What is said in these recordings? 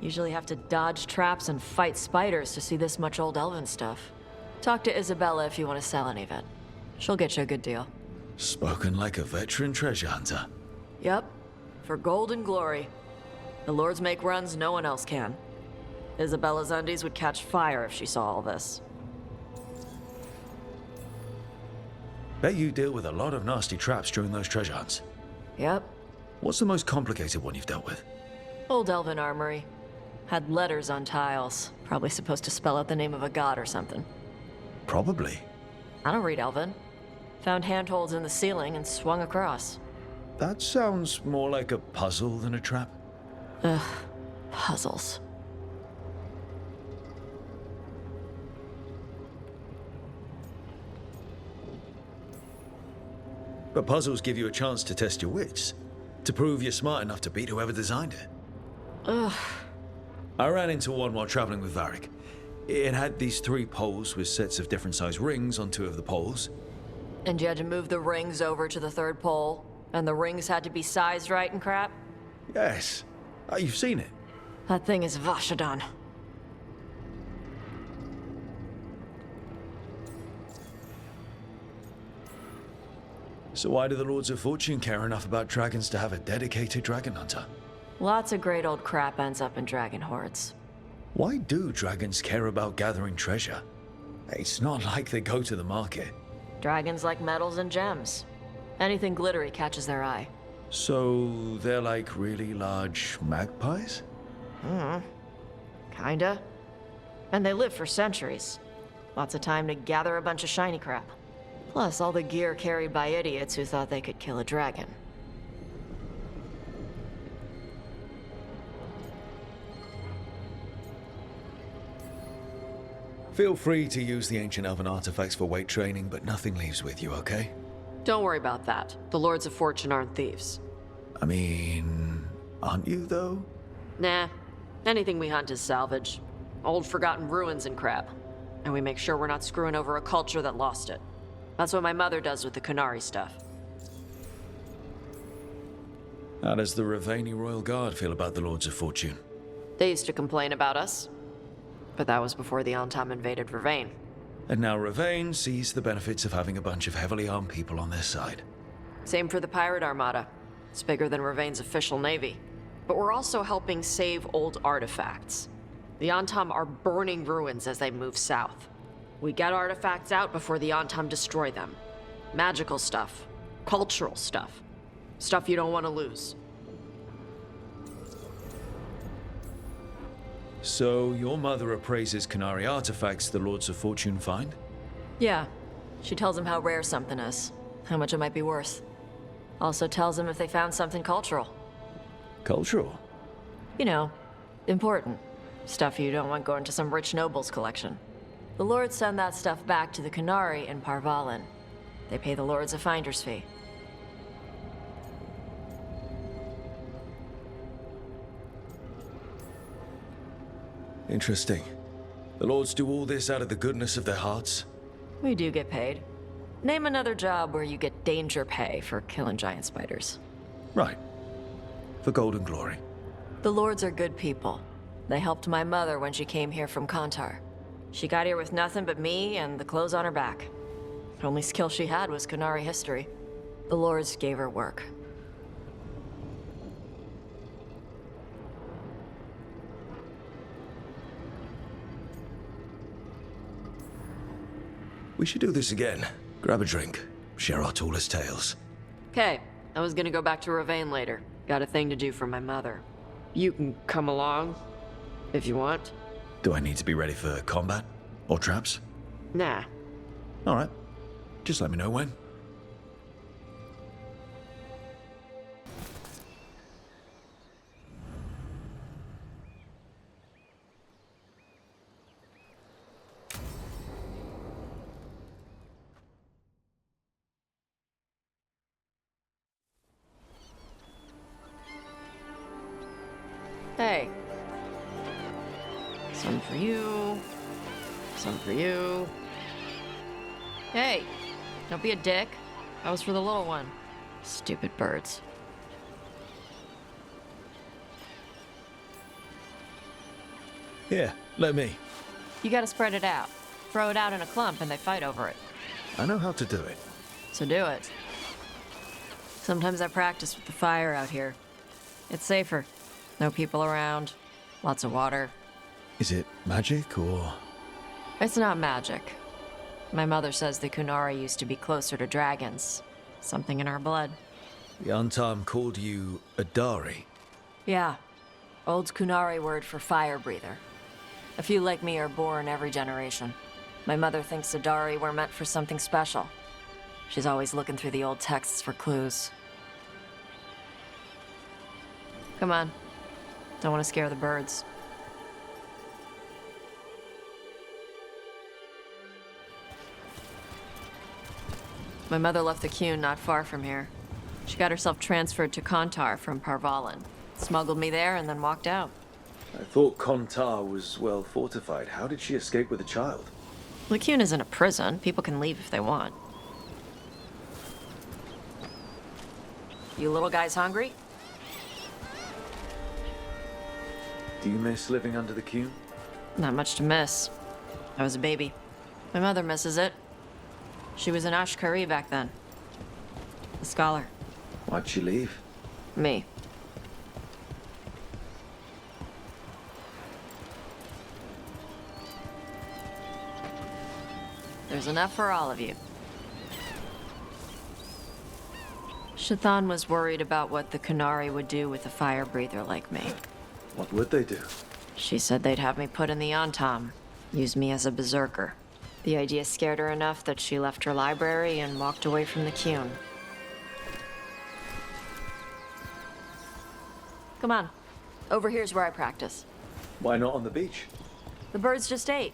Usually have to dodge traps and fight spiders to see this much old elven stuff. Talk to Isabella if you want to sell any of it. She'll get you a good deal. Spoken like a veteran treasure hunter. Yep. For gold and glory. The lords make runs no one else can. Isabella's undies would catch fire if she saw all this. Bet you deal with a lot of nasty traps during those treasure hunts. Yep. What's the most complicated one you've dealt with? Old elven armory. Had letters on tiles. Probably supposed to spell out the name of a god or something. Probably. I don't read elven. Found handholds in the ceiling and swung across. That sounds more like a puzzle than a trap. Ugh. Puzzles. But puzzles give you a chance to test your wits. To prove you're smart enough to beat whoever designed it. Ugh. I ran into one while traveling with Varric. It had these 3 poles with sets of different size rings on 2 of the poles. And you had to move the rings over to the 3rd pole? And the rings had to be sized right and crap? Yes. You've seen it. That thing is Vashadan. So why do the Lords of Fortune care enough about dragons to have a dedicated dragon hunter? Lots of great old crap ends up in dragon hordes. Why do dragons care about gathering treasure? It's not like they go to the market. Dragons like metals and gems. Anything glittery catches their eye. So they're like really large magpies? Kinda. And they live for centuries. Lots of time to gather a bunch of shiny crap. Plus all the gear carried by idiots who thought they could kill a dragon. Feel free to use the ancient elven artifacts for weight training, but nothing leaves with you, okay? Don't worry about that. The Lords of Fortune aren't thieves. I mean, aren't you, though? Nah. Anything we hunt is salvage. Old forgotten ruins and crap. And we make sure we're not screwing over a culture that lost it. That's what my mother does with the Qunari stuff. How does the Ravani Royal Guard feel about the Lords of Fortune? They used to complain about us. But that was before the Antam invaded Ravane. And now Ravane sees the benefits of having a bunch of heavily armed people on their side. Same for the Pirate Armada. It's bigger than Ravane's official navy. But we're also helping save old artifacts. The Antam are burning ruins as they move south. We get artifacts out before the Antam destroy them. Magical stuff. Cultural stuff. Stuff you don't want to lose. So, your mother appraises Qunari artifacts the Lords of Fortune find? Yeah. She tells them how rare something is. How much it might be worth. Also tells them if they found something cultural. Cultural? You know, important. Stuff you don't want going to some rich noble's collection. The Lords send that stuff back to the Qunari in Parvalin. They pay the Lords a finder's fee. Interesting. The Lords do all this out of the goodness of their hearts? We do get paid. Name another job where you get danger pay for killing giant spiders. Right. For gold and glory. The Lords are good people. They helped my mother when she came here from Kantar. She got here with nothing but me and the clothes on her back. The only skill she had was Qunari history. The Lords gave her work. We should do this again. Grab a drink. Share our tallest tales. Okay, I was gonna go back to Ravane later. Got a thing to do for my mother. You can come along, if you want. Do I need to be ready for combat? Or traps? Nah. Alright. Just let me know when. Hey. Some for you. Some for you. Hey, don't be a dick. That was for the little one. Stupid birds. Here, let me. You gotta spread it out. Throw it out in a clump and they fight over it. I know how to do it. So do it. Sometimes I practice with the fire out here. It's safer. No people around. Lots of water. Is it magic or...? It's not magic. My mother says the Kunari used to be closer to dragons. Something in our blood. The Antam called you a Dari. Yeah. Old Kunari word for fire breather. A few like me are born every generation. My mother thinks the Dari were meant for something special. She's always looking through the old texts for clues. Come on. Don't want to scare the birds. My mother left the Qun not far from here. She got herself transferred to Kontar from Parvalan. Smuggled me there and then walked out. I thought Kontar was well fortified. How did she escape with a child? The Qun isn't a prison. People can leave if they want. You little guys hungry? Do you miss living under the Qun? Not much to miss. I was a baby. My mother misses it. She was an Ashkari back then. A scholar. Why'd she leave? Me. There's enough for all of you. Shathann was worried about what the Kunari would do with a fire breather like me. What would they do? She said they'd have me put in the Antam, use me as a berserker. The idea scared her enough that she left her library and walked away from the Qun. Come on. Over here's where I practice. Why not on the beach? The birds just ate.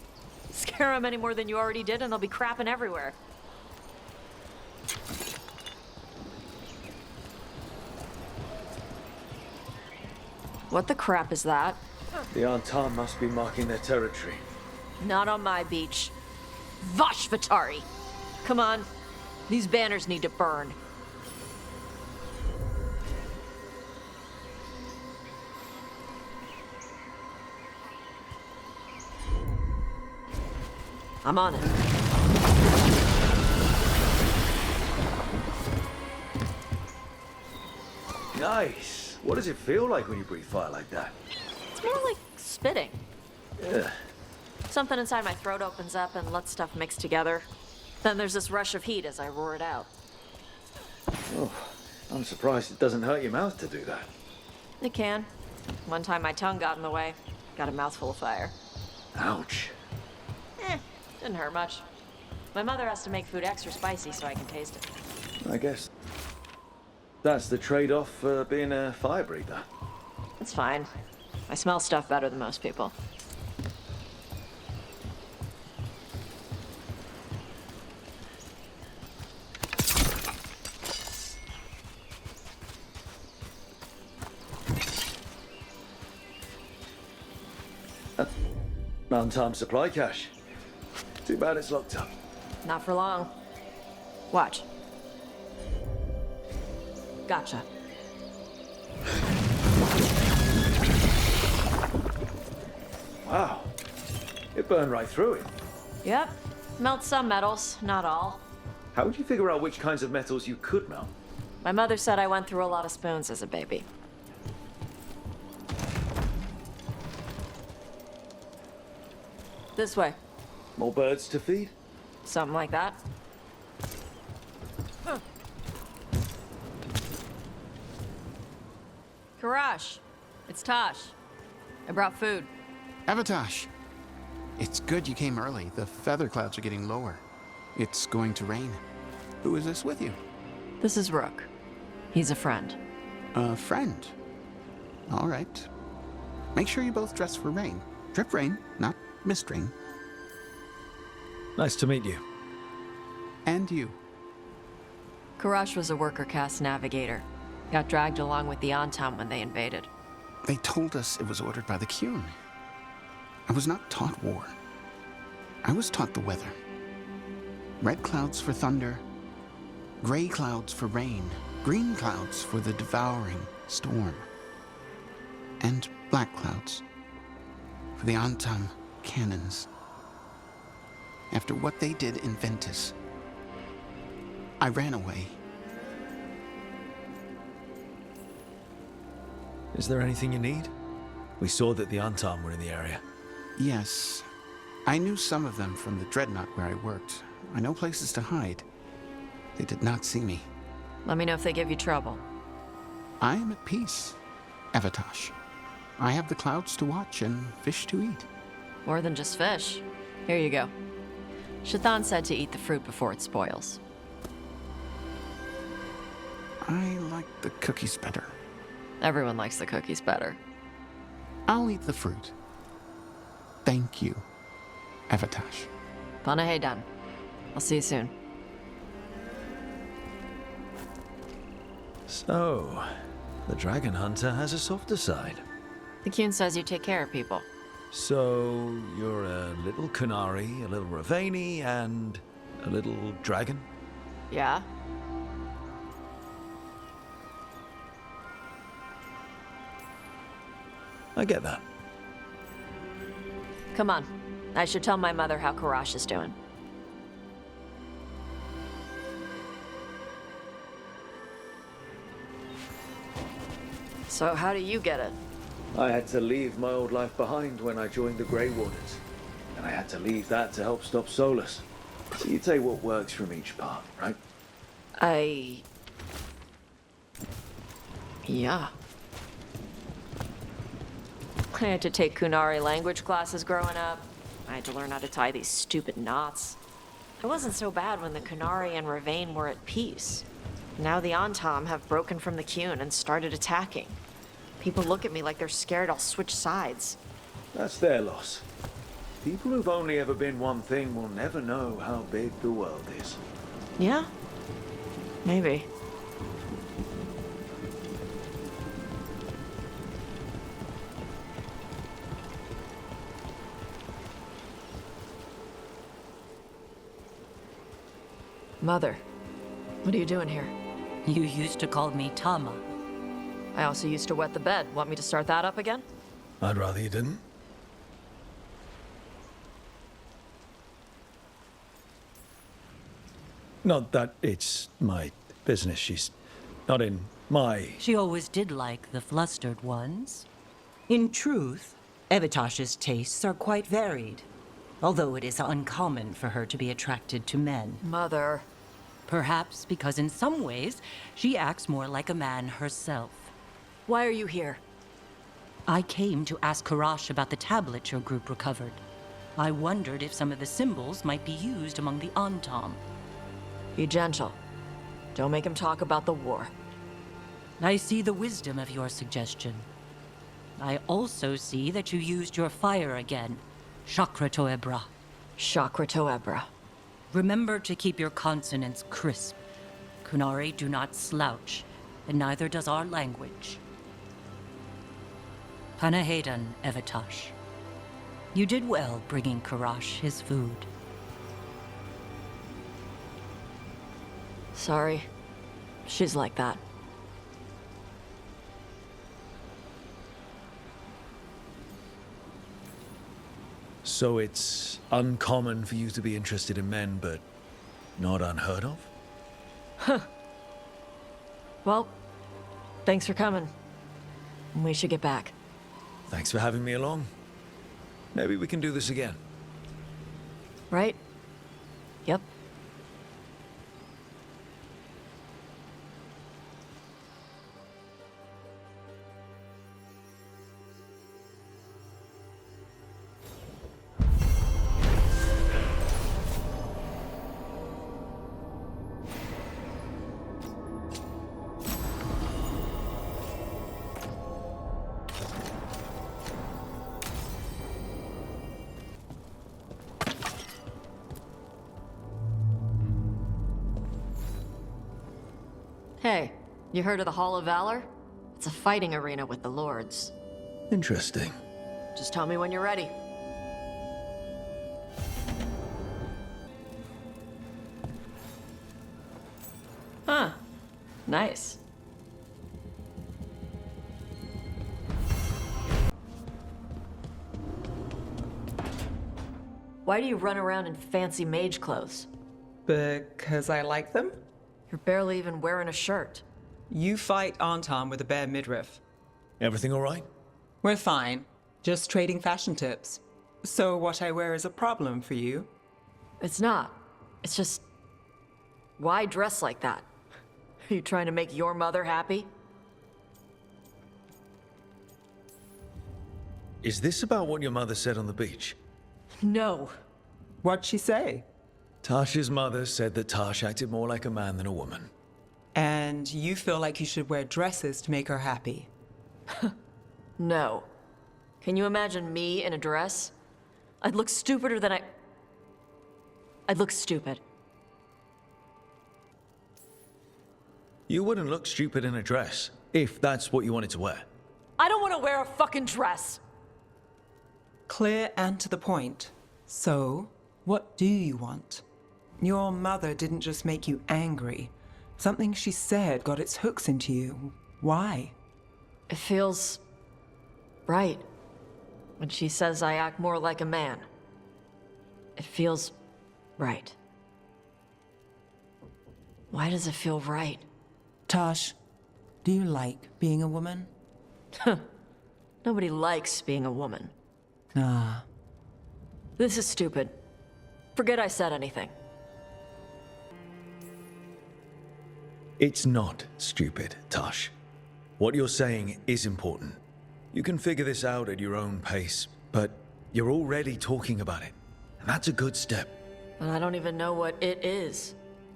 Scare them any more than you already did and they'll be crapping everywhere. What the crap is that? The Antam must be marking their territory. Not on my beach. Vashvatari! Come on. These banners need to burn. I'm on it. Nice. What does it feel like when you breathe fire like that? It's more like spitting. Ugh. Something inside my throat opens up and lets stuff mix together. Then there's this rush of heat as I roar it out. Oh, I'm surprised it doesn't hurt your mouth to do that. It can. One time my tongue got in the way. Got a mouthful of fire. Ouch. Didn't hurt much. My mother has to make food extra spicy so I can taste it. I guess that's the trade-off for being a fire breather. It's fine. I smell stuff better than most people. Antam supply cache. Too bad it's locked up. Not for long. Watch. Gotcha. Wow. It burned right through it. Yep. Melts some metals, not all. How would you figure out which kinds of metals you could melt? My mother said I went through a lot of spoons as a baby. This way. More birds to feed? Something like that. Karash, it's Taash. I brought food. Avatash, it's good you came early. The feather clouds are getting lower. It's going to rain. Who is this with you? This is Rook. He's a friend. A friend. All right. Make sure you both dress for rain. Drip rain, not mist rain. Nice to meet you. And you. Karash was a worker caste navigator. Got dragged along with the Antam when they invaded. They told us it was ordered by the Qun. I was not taught war. I was taught the weather. Red clouds for thunder, gray clouds for rain, Green clouds for the devouring storm. And black clouds for the Antam cannons. After what they did in Ventus, I ran away. Is there anything you need? We saw that the Antam were in the area. Yes. I knew some of them from the Dreadnought where I worked. I know places to hide. They did not see me. Let me know if they give you trouble. I am at peace, Evatash. I have the clouds to watch and fish to eat. More than just fish. Here you go. Shathann said to eat the fruit before it spoils. I like the cookies better. Everyone likes the cookies better. I'll eat the fruit. Thank you, Evatash. Panaheydan. I'll see you soon. So, the Dragon Hunter has a softer side. The Qun says you take care of people. So, you're a little Qunari, a little Ravani, and a little dragon? Yeah? I get that. Come on. I should tell my mother how Karash is doing. So how do you get it? I had to leave my old life behind when I joined the Grey Wardens. And I had to leave that to help stop Solas. So you take what works from each part, right? Yeah. I had to take Qunari language classes growing up. I had to learn how to tie these stupid knots. It wasn't so bad when the Qunari and Ravane were at peace. Now the Antam have broken from the Qun and started attacking. People look at me like they're scared I'll switch sides. That's their loss. People who've only ever been one thing will never know how big the world is. Yeah? Maybe. Mother, what are you doing here? You used to call me Tama. I also used to wet the bed. Want me to start that up again? I'd rather you didn't. Not that it's my business. She's not in my... She always did like the flustered ones. In truth, Evitash's tastes are quite varied, although it is uncommon for her to be attracted to men. Mother. Perhaps because in some ways, she acts more like a man herself. Why are you here? I came to ask Karash about the tablet your group recovered. I wondered if some of the symbols might be used among the Antam. Be gentle. Don't make him talk about the war. I see the wisdom of your suggestion. I also see that you used your fire again, Chakra Toebra. Chakra Toebra. Remember to keep your consonants crisp. Qunari do not slouch, and neither does our language. Panaheydan, Evatash. You did well bringing Karash his food. Sorry. She's like that. So it's uncommon for you to be interested in men, but not unheard of? Well, thanks for coming. We should get back. Thanks for having me along. Maybe we can do this again. Right? Yep. Hey, you heard of the Hall of Valor? It's a fighting arena with the lords. Interesting. Just tell me when you're ready. Huh. Nice. Why do you run around in fancy mage clothes? Because I like them? You're barely even wearing a shirt. You fight Anton with a bare midriff. Everything all right? We're fine. Just trading fashion tips. So what I wear is a problem for you? It's not. It's just... Why dress like that? Are you trying to make your mother happy? Is this about what your mother said on the beach? No. What'd she say? Tash's mother said that Taash acted more like a man than a woman. And you feel like you should wear dresses to make her happy? No. Can you imagine me in a dress? I'd look stupider than I'd look stupid. You wouldn't look stupid in a dress, if that's what you wanted to wear. I don't want to wear a fucking dress! Clear and to the point. So, what do you want? Your mother didn't just make you angry. Something she said got its hooks into you. Why? It feels... right. When she says I act more like a man. It feels... right. Why does it feel right? Taash, do you like being a woman? Nobody likes being a woman. Ah. This is stupid. Forget I said anything. It's not stupid, Taash. What you're saying is important. You can figure this out at your own pace, but you're already talking about it. And that's a good step. But I don't even know what it is.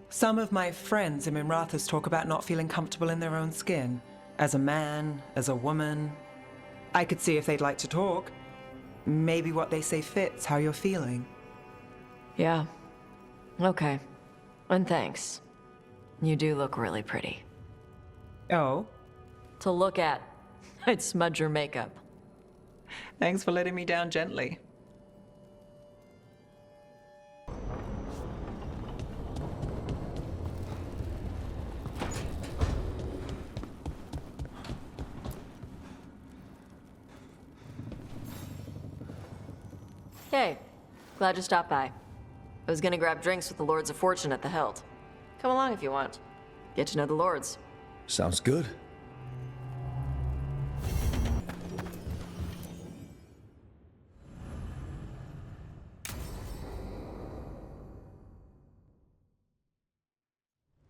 Some of my friends in Minrathous talk about not feeling comfortable in their own skin. As a man, as a woman. I could see if they'd like to talk. Maybe what they say fits how you're feeling. Yeah. Okay. And thanks. You do look really pretty. Oh? To look at, I'd smudge your makeup. Thanks for letting me down gently. Hey, glad you stopped by. I was gonna grab drinks with the Lords of Fortune at the Hilt. Come along if you want. Get to know the Lords. Sounds good.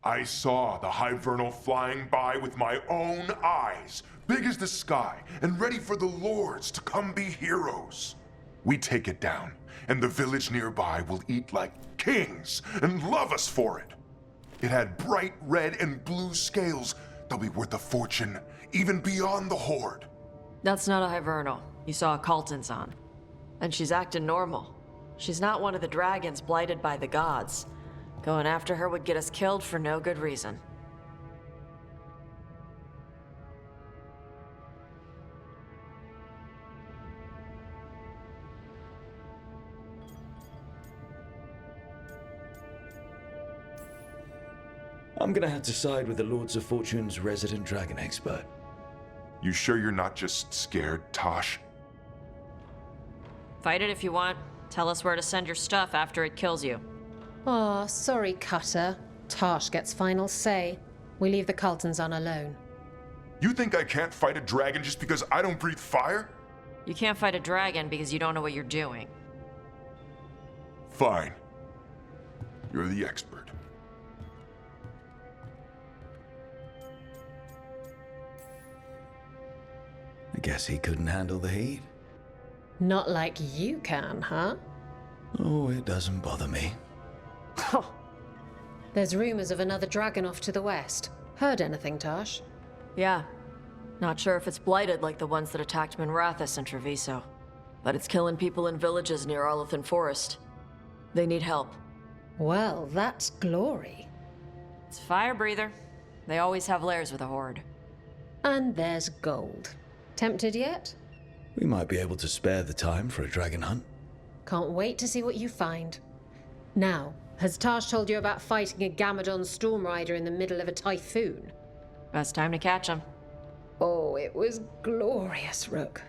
I saw the Hivernal flying by with my own eyes, big as the sky, and ready for the Lords to come be heroes. We take it down, and the village nearby will eat like kings and love us for it. It had bright red and blue scales. They'll be worth a fortune, even beyond the Horde. That's not a Hivernal. You saw a Calton's on. And she's acting normal. She's not one of the dragons blighted by the gods. Going after her would get us killed for no good reason. I'm gonna have to side with the Lords of Fortune's resident dragon expert. You sure you're not just scared, Taash? Fight it if you want. Tell us where to send your stuff after it kills you. Aw, sorry, Cutter. Taash gets final say. We leave the Caltons on alone. You think I can't fight a dragon just because I don't breathe fire? You can't fight a dragon because you don't know what you're doing. Fine. You're the expert. I guess he couldn't handle the heat. Not like you can, huh? Oh, it doesn't bother me. There's rumors of another dragon off to the west. Heard anything, Taash? Yeah. Not sure if it's blighted like the ones that attacked Minrathous and Treviso. But it's killing people in villages near Arlethan Forest. They need help. Well, that's glory. It's fire breather. They always have lairs with a horde. And there's gold. Tempted yet? We might be able to spare the time for a dragon hunt. Can't wait to see what you find. Now, has Taash told you about fighting a Gamadon stormrider in the middle of a typhoon? Best time to catch him. Oh, it was glorious, Rook.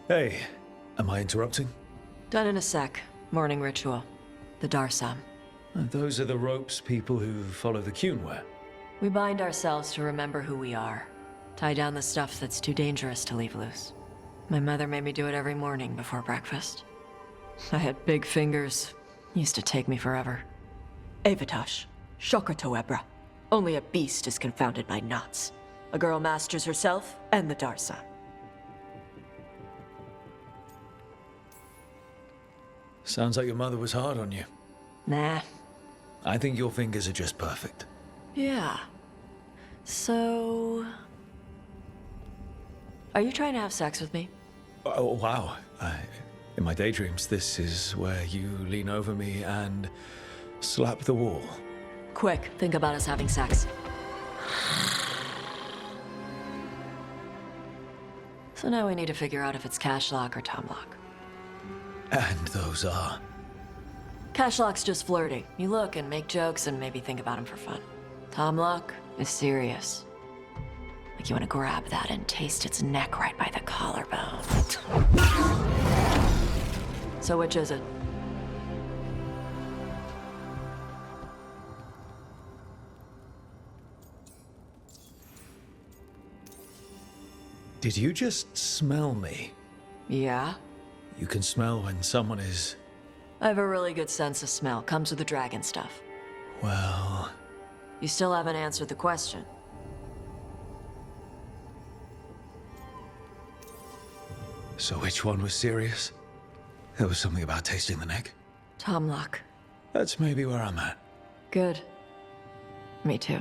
Hey, am I interrupting? Done in a sec. Morning ritual. The Darsam. Those are the ropes people who follow the Qun wear. We bind ourselves to remember who we are. Tie down the stuff that's too dangerous to leave loose. My mother made me do it every morning before breakfast. I had big fingers. Used to take me forever. Evatash, Shokratoebra. Only a beast is confounded by knots. A girl masters herself and the Darsam. Sounds like your mother was hard on you. Nah. I think your fingers are just perfect. Yeah. So... Are you trying to have sex with me? Oh, wow. In my daydreams, this is where you lean over me and slap the wall. Quick, think about us having sex. So now we need to figure out if it's Cashlock or Tomlock. And those are... Cashlock's just flirting. You look and make jokes and maybe think about him for fun. Tomlock is serious. Like you want to grab that and taste its neck right by the collarbone. So which is it? Did you just smell me? Yeah? You can smell when someone is... I have a really good sense of smell. Comes with the dragon stuff. Well... You still haven't answered the question. So which one was serious? There was something about tasting the neck. Tomlock. That's maybe where I'm at. Good. Me too.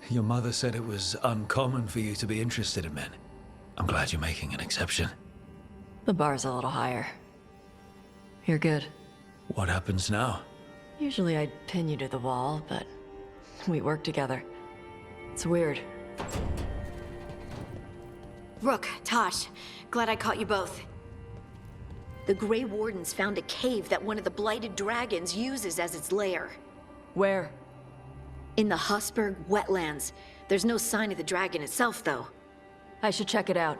Your mother said it was uncommon for you to be interested in men. I'm glad you're making an exception. The bar's a little higher. You're good. What happens now? Usually I'd pin you to the wall, but we work together. It's weird. Rook, Taash, glad I caught you both. The Grey Wardens found a cave that one of the blighted dragons uses as its lair. Where? In the Husberg wetlands. There's no sign of the dragon itself, though. I should check it out.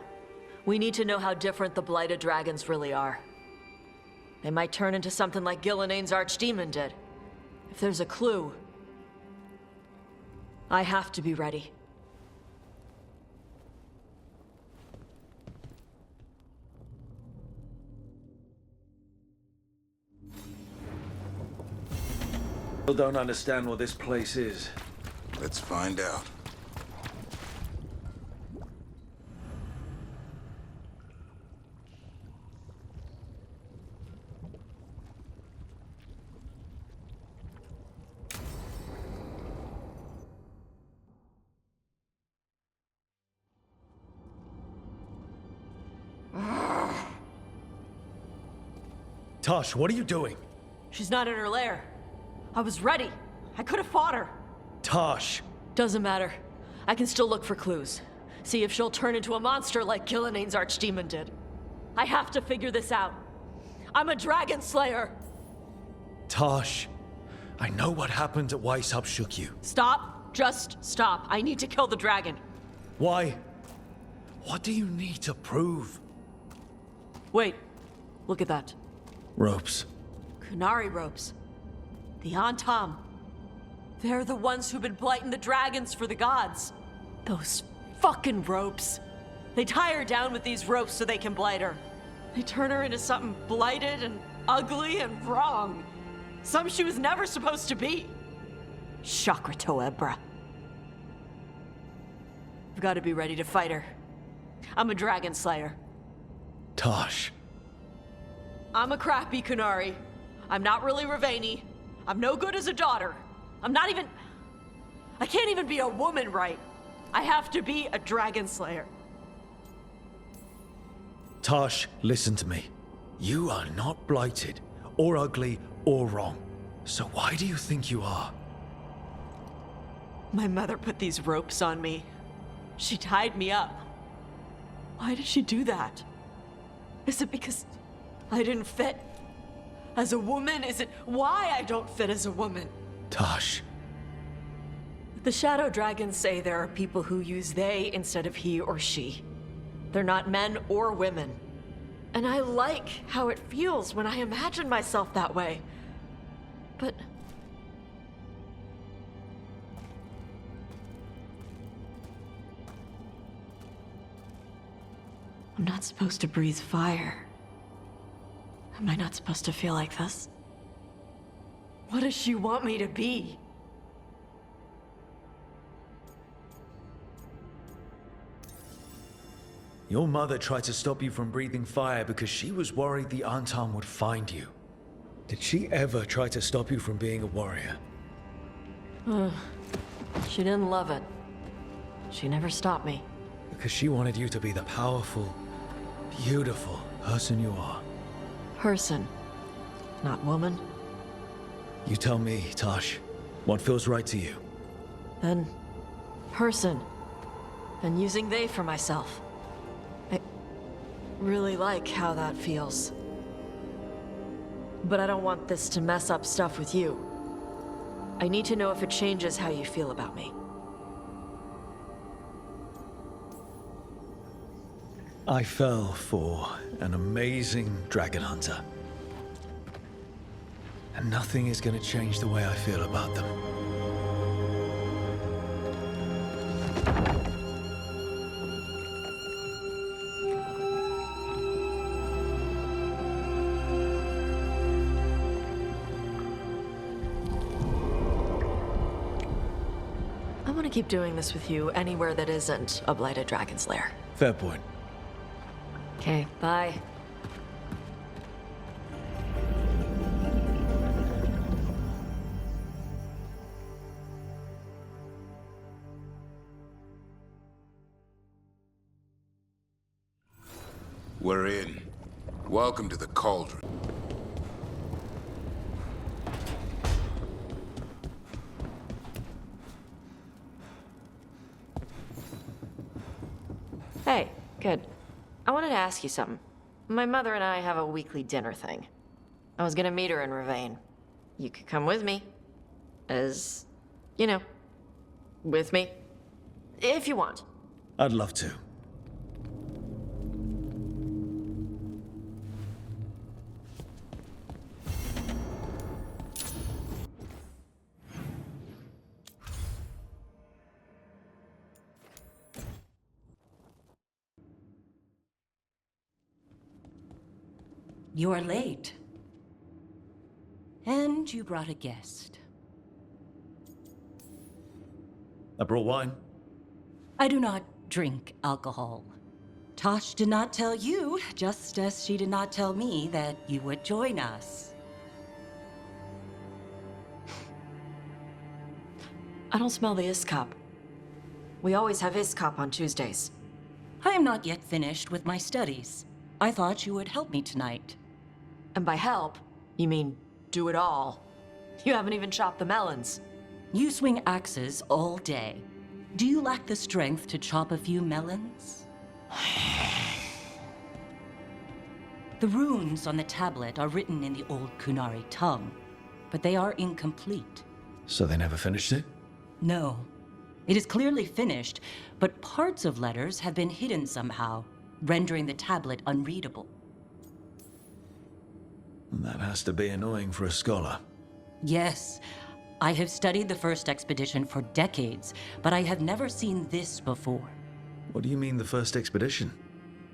We need to know how different the blighted dragons really are. They might turn into something like Ghilan'nain's archdemon did. If there's a clue, I have to be ready. Still don't understand what this place is. Let's find out. Taash, what are you doing? She's not in her lair. I was ready. I could have fought her. Taash! Doesn't matter. I can still look for clues. See if she'll turn into a monster like Ghilan'nain's archdemon did. I have to figure this out. I'm a dragon slayer. Taash, I know what happened at Weishaupt shook you. Stop. Just stop. I need to kill the dragon. Why? What do you need to prove? Wait. Look at that. Ropes. Qunari ropes. The Antam. They're the ones who've been blighting the dragons for the gods. Those fucking ropes. They tie her down with these ropes so they can blight her. They turn her into something blighted and ugly and wrong. Some she was never supposed to be. Shokratoebra. I've got to be ready to fight her. I'm a dragon slayer. Taash. I'm a crappy Qunari. I'm not really Ravani. I'm no good as a daughter. I can't even be a woman right. I have to be a dragon slayer. Taash, listen to me. You are not blighted, or ugly, or wrong. So why do you think you are? My mother put these ropes on me. She tied me up. Why did she do that? Is it because I didn't fit as a woman? Is it why I don't fit as a woman? Taash. The Shadow Dragons say there are people who use they instead of he or she. They're not men or women. And I like how it feels when I imagine myself that way. But I'm not supposed to breathe fire. Am I not supposed to feel like this? What does she want me to be? Your mother tried to stop you from breathing fire because she was worried the Antam would find you. Did she ever try to stop you from being a warrior? She didn't love it. She never stopped me. Because she wanted you to be the powerful, beautiful person you are. Person, not woman. You tell me, Taash, what feels right to you? Then, person. And using they for myself. I really like how that feels. But I don't want this to mess up stuff with you. I need to know if it changes how you feel about me. I fell for an amazing dragon hunter. And nothing is going to change the way I feel about them. I want to keep doing this with you anywhere that isn't a blighted dragon's lair. Fair point. Okay, bye. We're in. Welcome to the Cauldron. Hey, good. I wanted to ask you something. My mother and I have a weekly dinner thing. I was gonna meet her in Ravane. You could come with me. As, you know, with me. If you want. I'd love to. You're late. And you brought a guest. I brought wine. I do not drink alcohol. Taash did not tell you, just as she did not tell me that you would join us. I don't smell the Iskop. We always have Iskop on Tuesdays. I am not yet finished with my studies. I thought you would help me tonight. And by help, you mean do it all. You haven't even chopped the melons. You swing axes all day. Do you lack the strength to chop a few melons? The runes on the tablet are written in the old Qunari tongue, but they are incomplete. So they never finished it? No. It is clearly finished, but parts of letters have been hidden somehow, rendering the tablet unreadable. That has to be annoying for a scholar. Yes. I have studied the first expedition for decades, but I have never seen this before. What do you mean, the first expedition?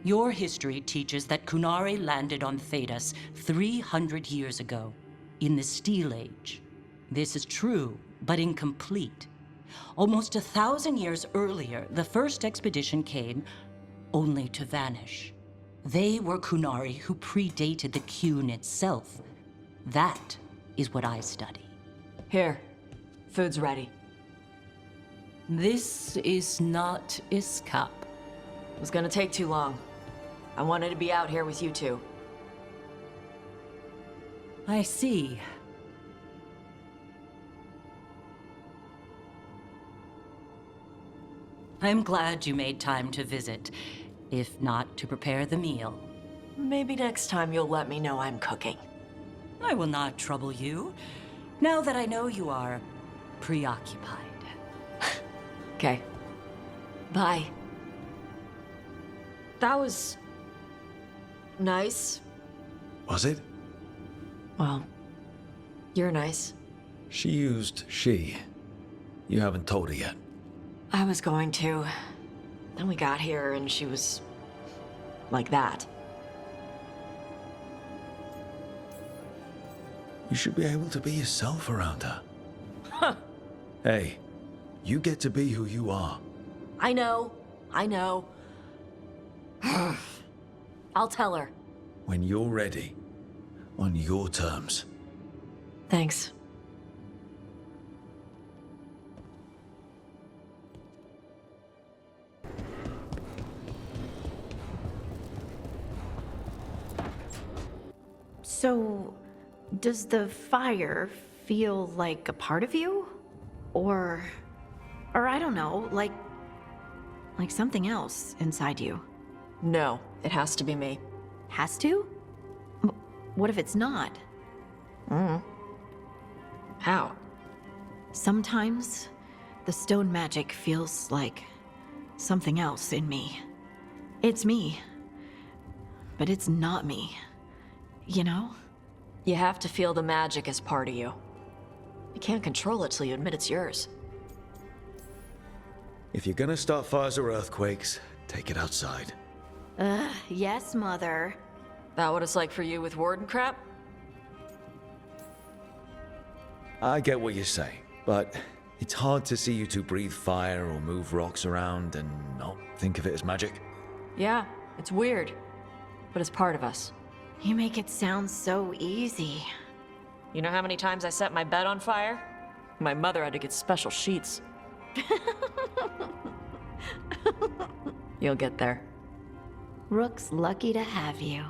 Your history teaches that Qunari landed on Thedas 300 years ago, in the Steel Age. This is true, but incomplete. Almost 1,000 years earlier, the first expedition came, only to vanish. They were Qunari who predated the Qun itself. That is what I study. Here, food's ready. This is not Iskop. It was gonna take too long. I wanted to be out here with you two. I see. I'm glad you made time to visit, if not to prepare the meal. Maybe next time you'll let me know I'm cooking. I will not trouble you, now that I know you are preoccupied. Okay. Bye. That was... nice. Was it? Well, you're nice. She used she. You haven't told her yet. I was going to. Then we got here and she was... like that. You should be able to be yourself around her. Huh. Hey, you get to be who you are. I know. I know. I'll tell her. When you're ready. On your terms. Thanks. So, does the fire feel like a part of you? Or I don't know, like something else inside you? No, it has to be me. Has to? What if it's not? How? Sometimes the stone magic feels like something else in me. It's me, but it's not me. You know? You have to feel the magic as part of you. You can't control it till you admit it's yours. If you're gonna start fires or earthquakes, take it outside. Yes, Mother. That what it's like for you with warden crap? I get what you say, but it's hard to see you two breathe fire or move rocks around and not think of it as magic. Yeah, it's weird, but it's part of us. You make it sound so easy. You know how many times I set my bed on fire? My mother had to get special sheets. You'll get there. Rook's lucky to have you.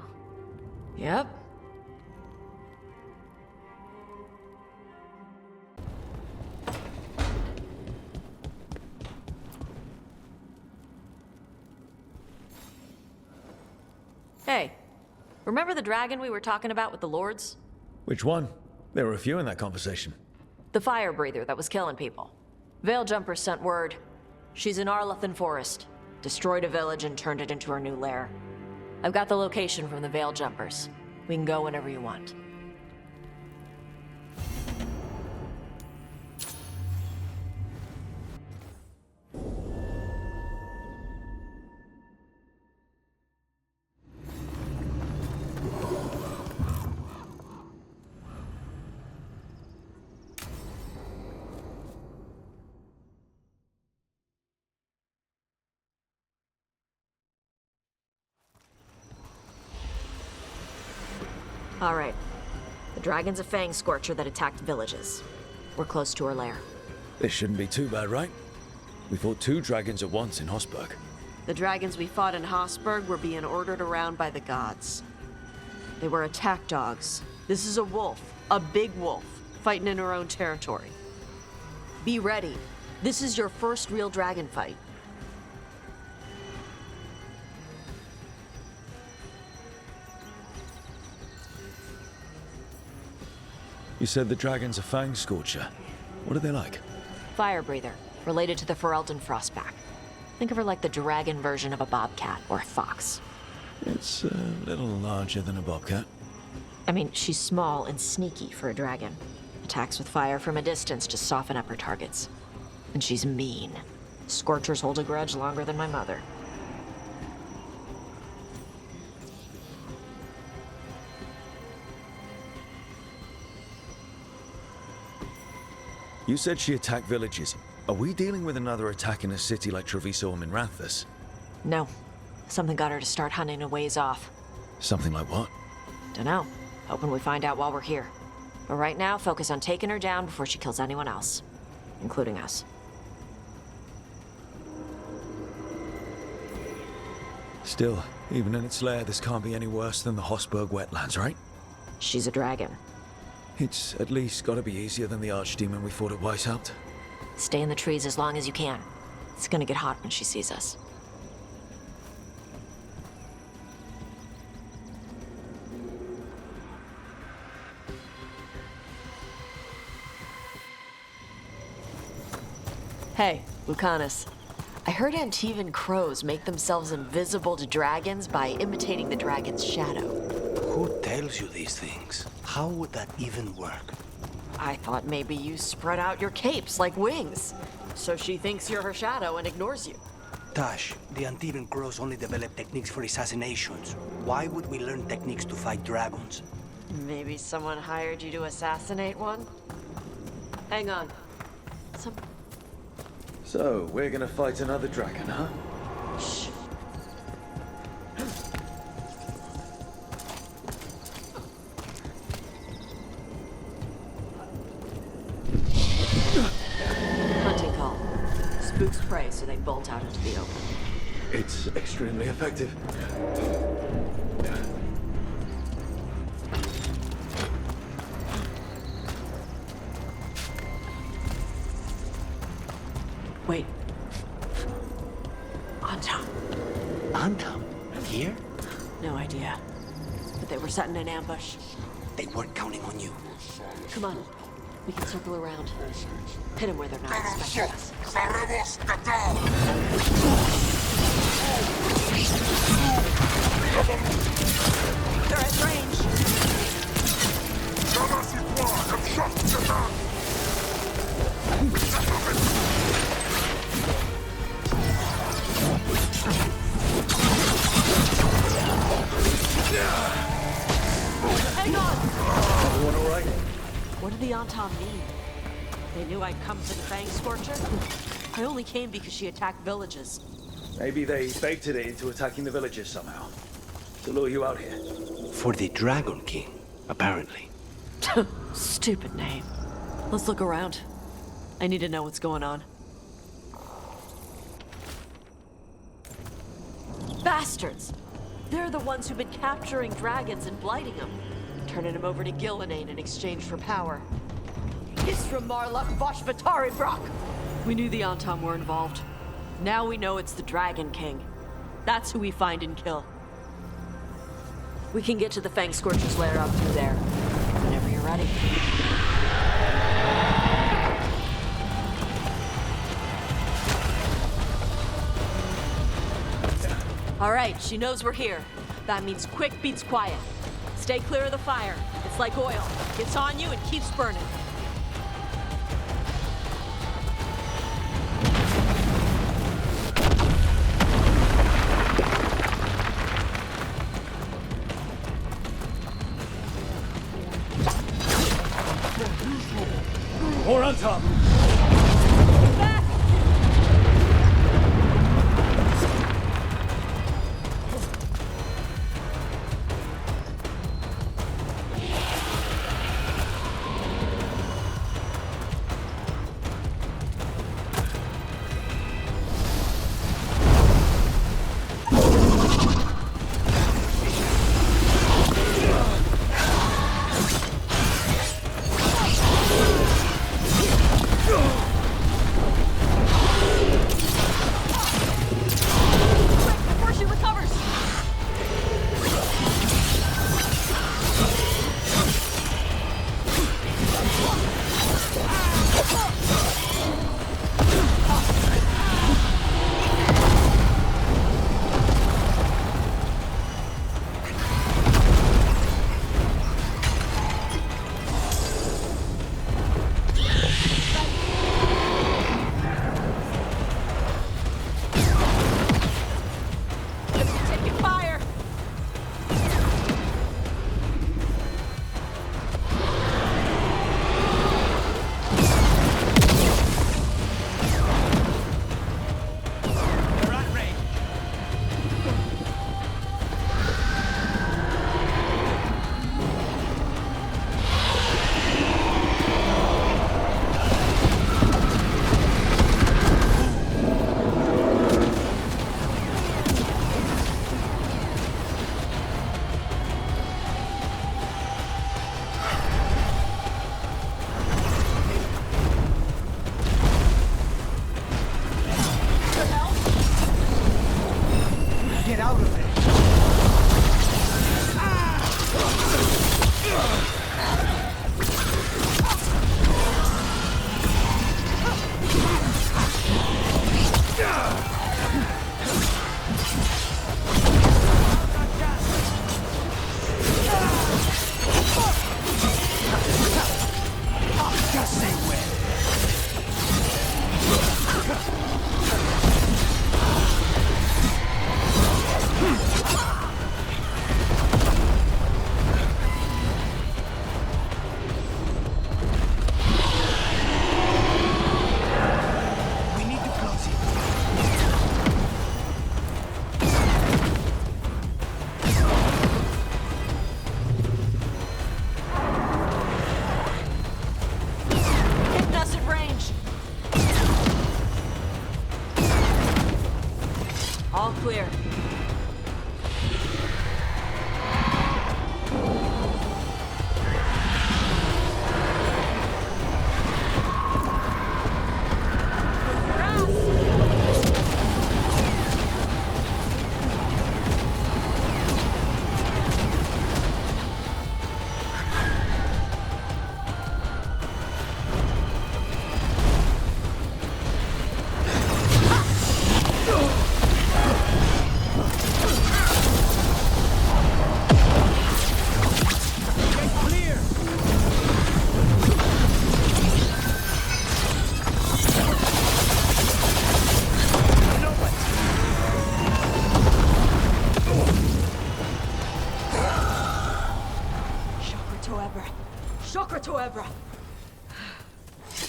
Yep. Hey, remember the dragon we were talking about with the lords? Which one? There were a few in that conversation. The fire breather that was killing people. Veiljumpers sent word. She's in Arlathan Forest. Destroyed a village and turned it into her new lair. I've got the location from the Veiljumpers. We can go whenever you want. All right. The dragon's a fangscorcher that attacked villages. We're close to her lair. This shouldn't be too bad, right? We fought 2 dragons at once in Hosberg. The dragons we fought in Hosberg were being ordered around by the gods. They were attack dogs. This is a wolf, a big wolf, fighting in her own territory. Be ready. This is your first real dragon fight. You said the dragon's a fangscorcher. What are they like? Fire breather, related to the Ferelden Frostback. Think of her like the dragon version of a bobcat or a fox. It's a little larger than a bobcat. I mean, she's small and sneaky for a dragon. Attacks with fire from a distance to soften up her targets. And she's mean. Scorchers hold a grudge longer than my mother. You said she attacked villages. Are we dealing with another attack in a city like Treviso or Minrathous? No. Something got her to start hunting a ways off. Something like what? Dunno. Hoping we find out while we're here. But right now, focus on taking her down before she kills anyone else. Including us. Still, even in its lair, this can't be any worse than the Hossberg wetlands, right? She's a dragon. It's at least gotta be easier than the archdemon we fought at Weishaupt. Stay in the trees as long as you can. It's gonna get hot when she sees us. Hey, Lucanus. I heard Antivan Crows make themselves invisible to dragons by imitating the dragon's shadow. Who tells you these things? How would that even work? I thought maybe you spread out your capes like wings, so she thinks you're her shadow and ignores you. Taash, the Antivan Crows only develop techniques for assassinations. Why would we learn techniques to fight dragons? Maybe someone hired you to assassinate one? Hang on. So, we're gonna fight another dragon, huh? Shh. Hunting call. Spooks prey, so they bolt out into the open. It's extremely effective. Wait. Antam. Antam? Here? No idea. But they were setting an ambush. They weren't counting on you. Come on. We can circle around. Hit them where they're not expecting us. They're at range. Hang on! Everyone all right? What did the Antam mean? They knew I'd come for the fangscorcher? I only came because she attacked villages. Maybe they baited it into attacking the villagers somehow. To lure you out here. For the Dragon King, apparently. Stupid name. Let's look around. I need to know what's going on. Bastards! They're the ones who've been capturing dragons and blighting them. Turning them over to Ghilan'nain in exchange for power. Isra Marluk Voshvatari Brock! We knew the Antam were involved. Now we know it's the Dragon King. That's who we find and kill. We can get to the fangscorcher's lair out through there. Whenever you're ready. All right, she knows we're here. That means quick beats quiet. Stay clear of the fire. It's like oil. Gets on you and keeps burning. More on top! Back! All clear.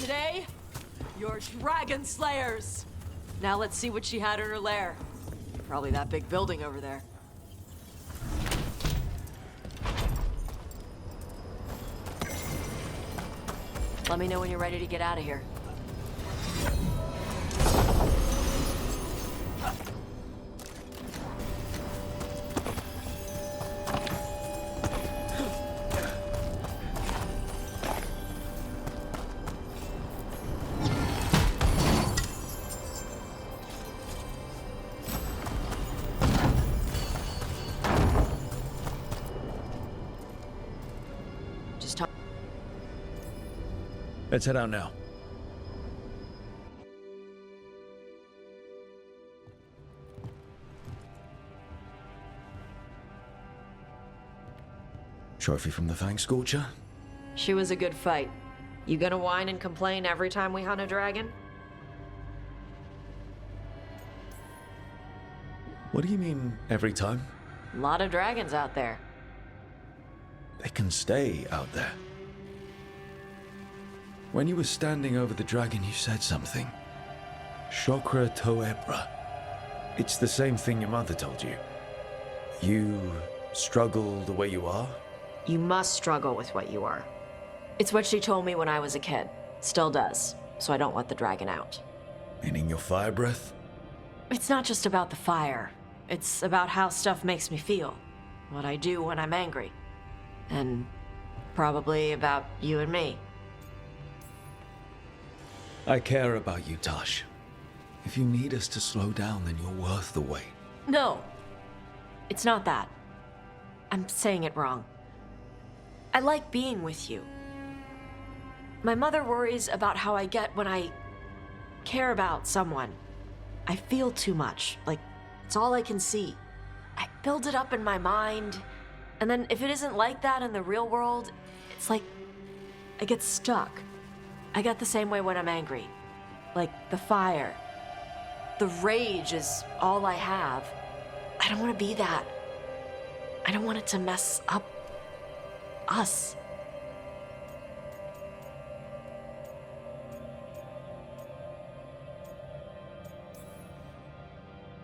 Today, you're dragon slayers. Now let's see what she had in her lair. Probably that big building over there. Let me know when you're ready to get out of here. Let's head out now. Trophy from the fangscorcher? She was a good fight. You gonna whine and complain every time we hunt a dragon? What do you mean, every time? A lot of dragons out there. They can stay out there. When you were standing over the dragon, you said something. Chokra Toebra. It's the same thing your mother told you. You struggle the way you are? You must struggle with what you are. It's what she told me when I was a kid. Still does. So I don't let the dragon out. Meaning your fire breath? It's not just about the fire. It's about how stuff makes me feel. What I do when I'm angry. And probably about you and me. I care about you, Taash. If you need us to slow down, then you're worth the wait. No. It's not that. I'm saying it wrong. I like being with you. My mother worries about how I get when I care about someone. I feel too much, like it's all I can see. I build it up in my mind, and then if it isn't like that in the real world, it's like I get stuck. I get the same way when I'm angry. Like the fire. The rage is all I have. I don't want to be that. I don't want it to mess up us.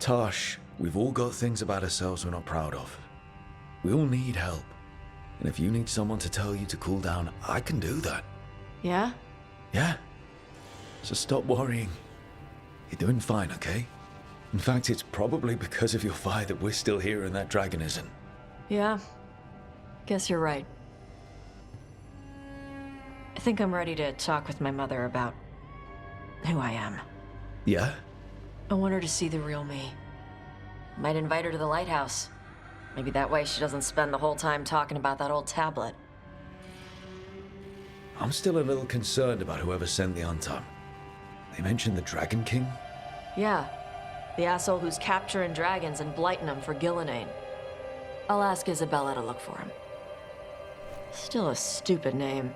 Taash, we've all got things about ourselves we're not proud of. We all need help. And if you need someone to tell you to cool down, I can do that. Yeah? Yeah. So stop worrying. You're doing fine, okay? In fact, it's probably because of your fire that we're still here and that dragon isn't. Yeah. Guess you're right. I think I'm ready to talk with my mother about who I am. Yeah? I want her to see the real me. Might invite her to the lighthouse. Maybe that way she doesn't spend the whole time talking about that old tablet. I'm still a little concerned about whoever sent the Antam. They mentioned the Dragon King? Yeah. The asshole who's capturing dragons and blighting them for Ghilan'nain. I'll ask Isabella to look for him. Still a stupid name.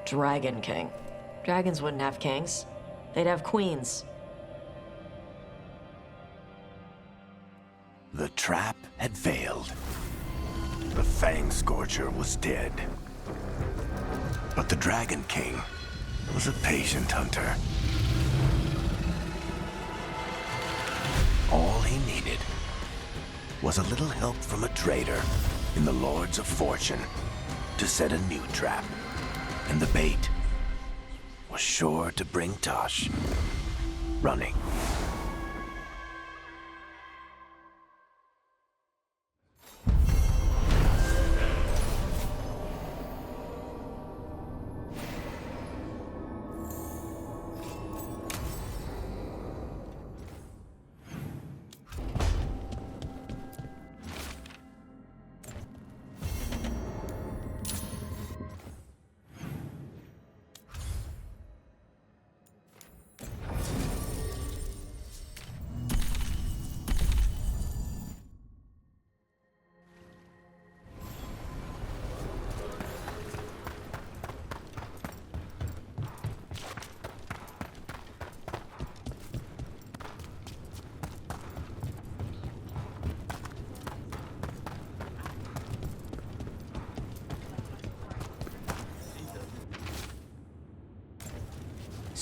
Dragon King. Dragons wouldn't have kings. They'd have queens. The trap had failed. The fangscorcher was dead. But the Dragon King was a patient hunter. All he needed was a little help from a trader in the Lords of Fortune to set a new trap. And the bait was sure to bring Taash running.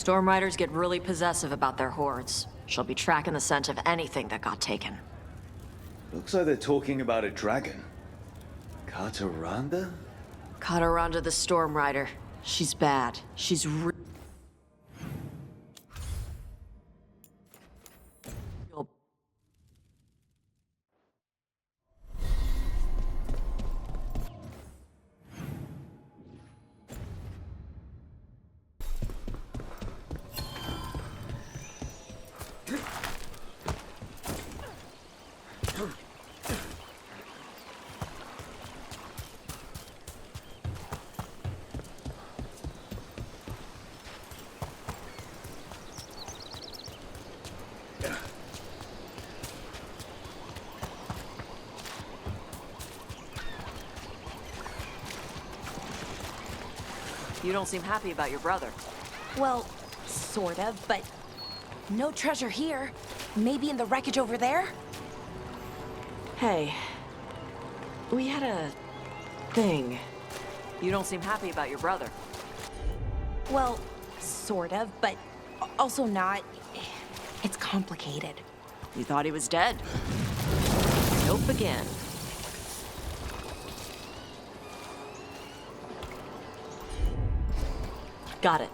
Stormriders get really possessive about their hordes. She'll be tracking the scent of anything that got taken. Looks like they're talking about a dragon. Kataranda? Kataranda the Stormrider. She's bad. She's You don't seem happy about your brother. Well, sort of, but no treasure here. Maybe in the wreckage over there? Hey, we had a thing. You don't seem happy about your brother. Well, sort of, but also not. It's complicated. You thought he was dead. Nope again. Got it.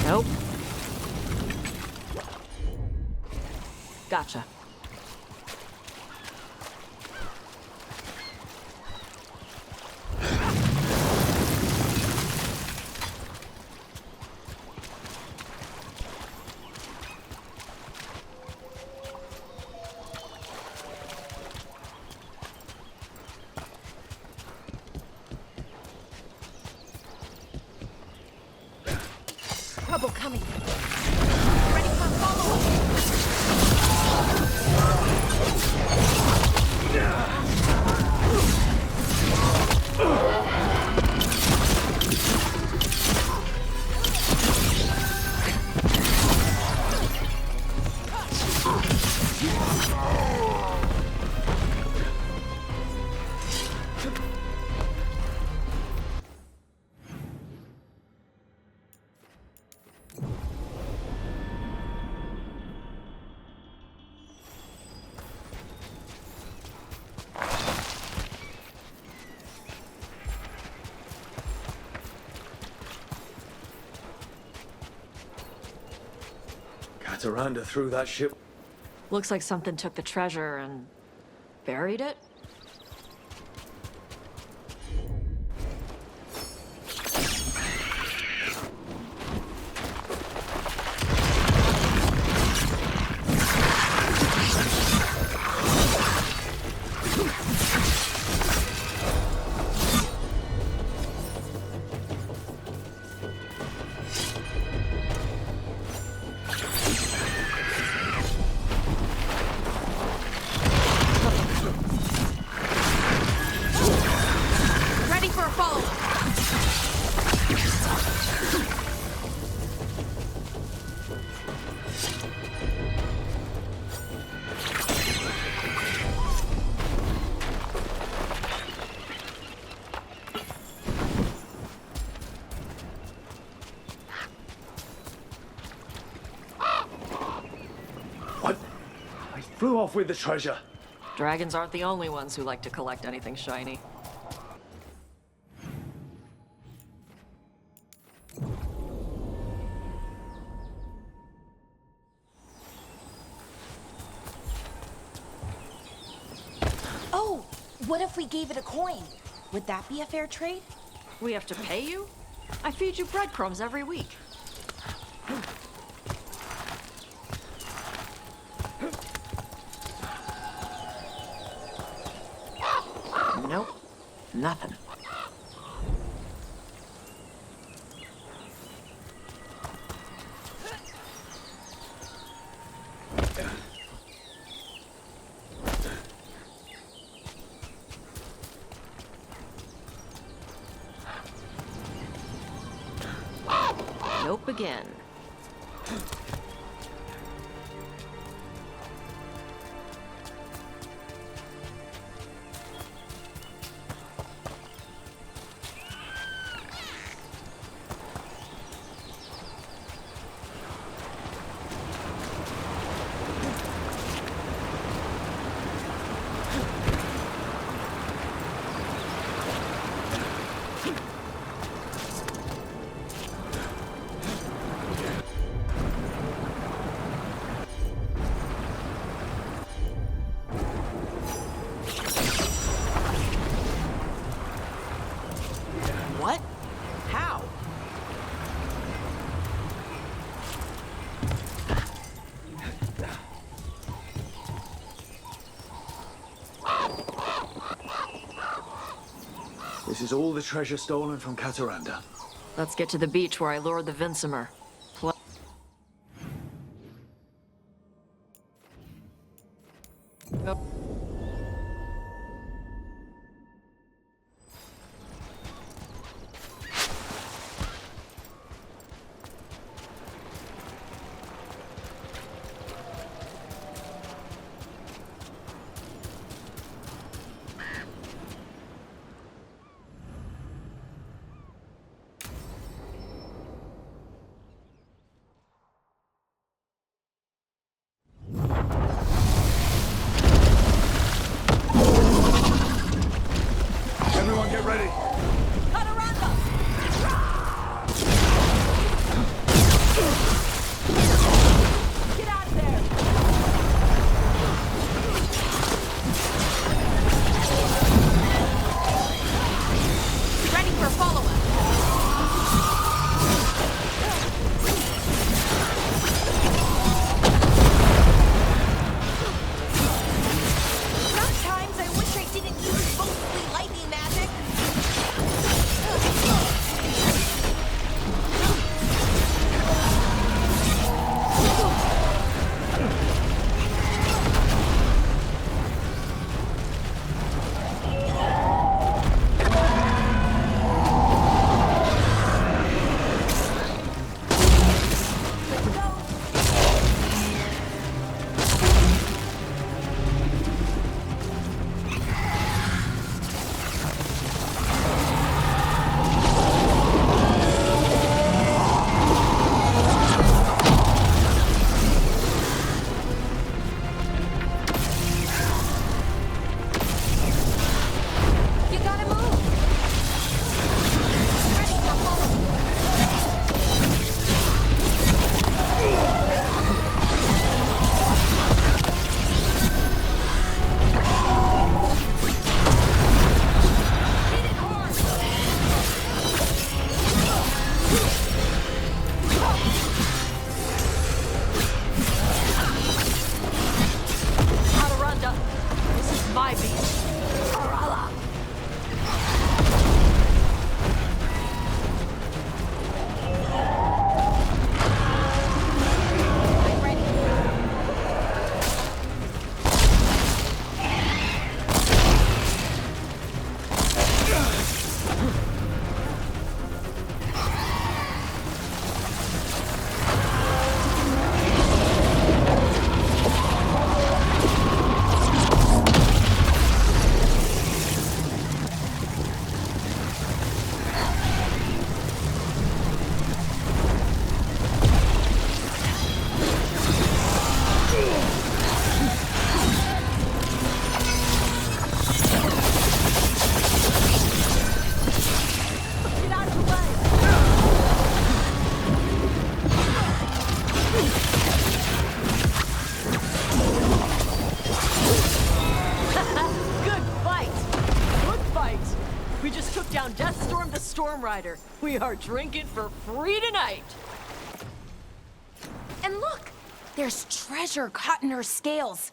Nope. Gotcha. Trouble coming. Ready for follow-up. Kataranda threw that ship. Looks like something took the treasure and buried it. Flew off with the treasure. Dragons aren't the only ones who like to collect anything shiny. Oh, what if we gave it a coin? Would that be a fair trade? We have to pay you? I feed you breadcrumbs every week. Nope. Nothing. Nope again. is all the treasure stolen from Kataranda. Let's get to the beach where I lured the Vinsimer. Everyone get ready. Kataranda! Get out of there! Ready for follow-up. Sometimes I wish I didn't use mostly lightning magic. You gotta move. Ready for follow-up. Hit it hard. Kataranda, this is my beach. Karala. I'm ready. Get out of the way. Good fight! Good fight! We just took down Deathstorm the Stormrider. We are drinking for free tonight! And look! There's treasure caught in her scales.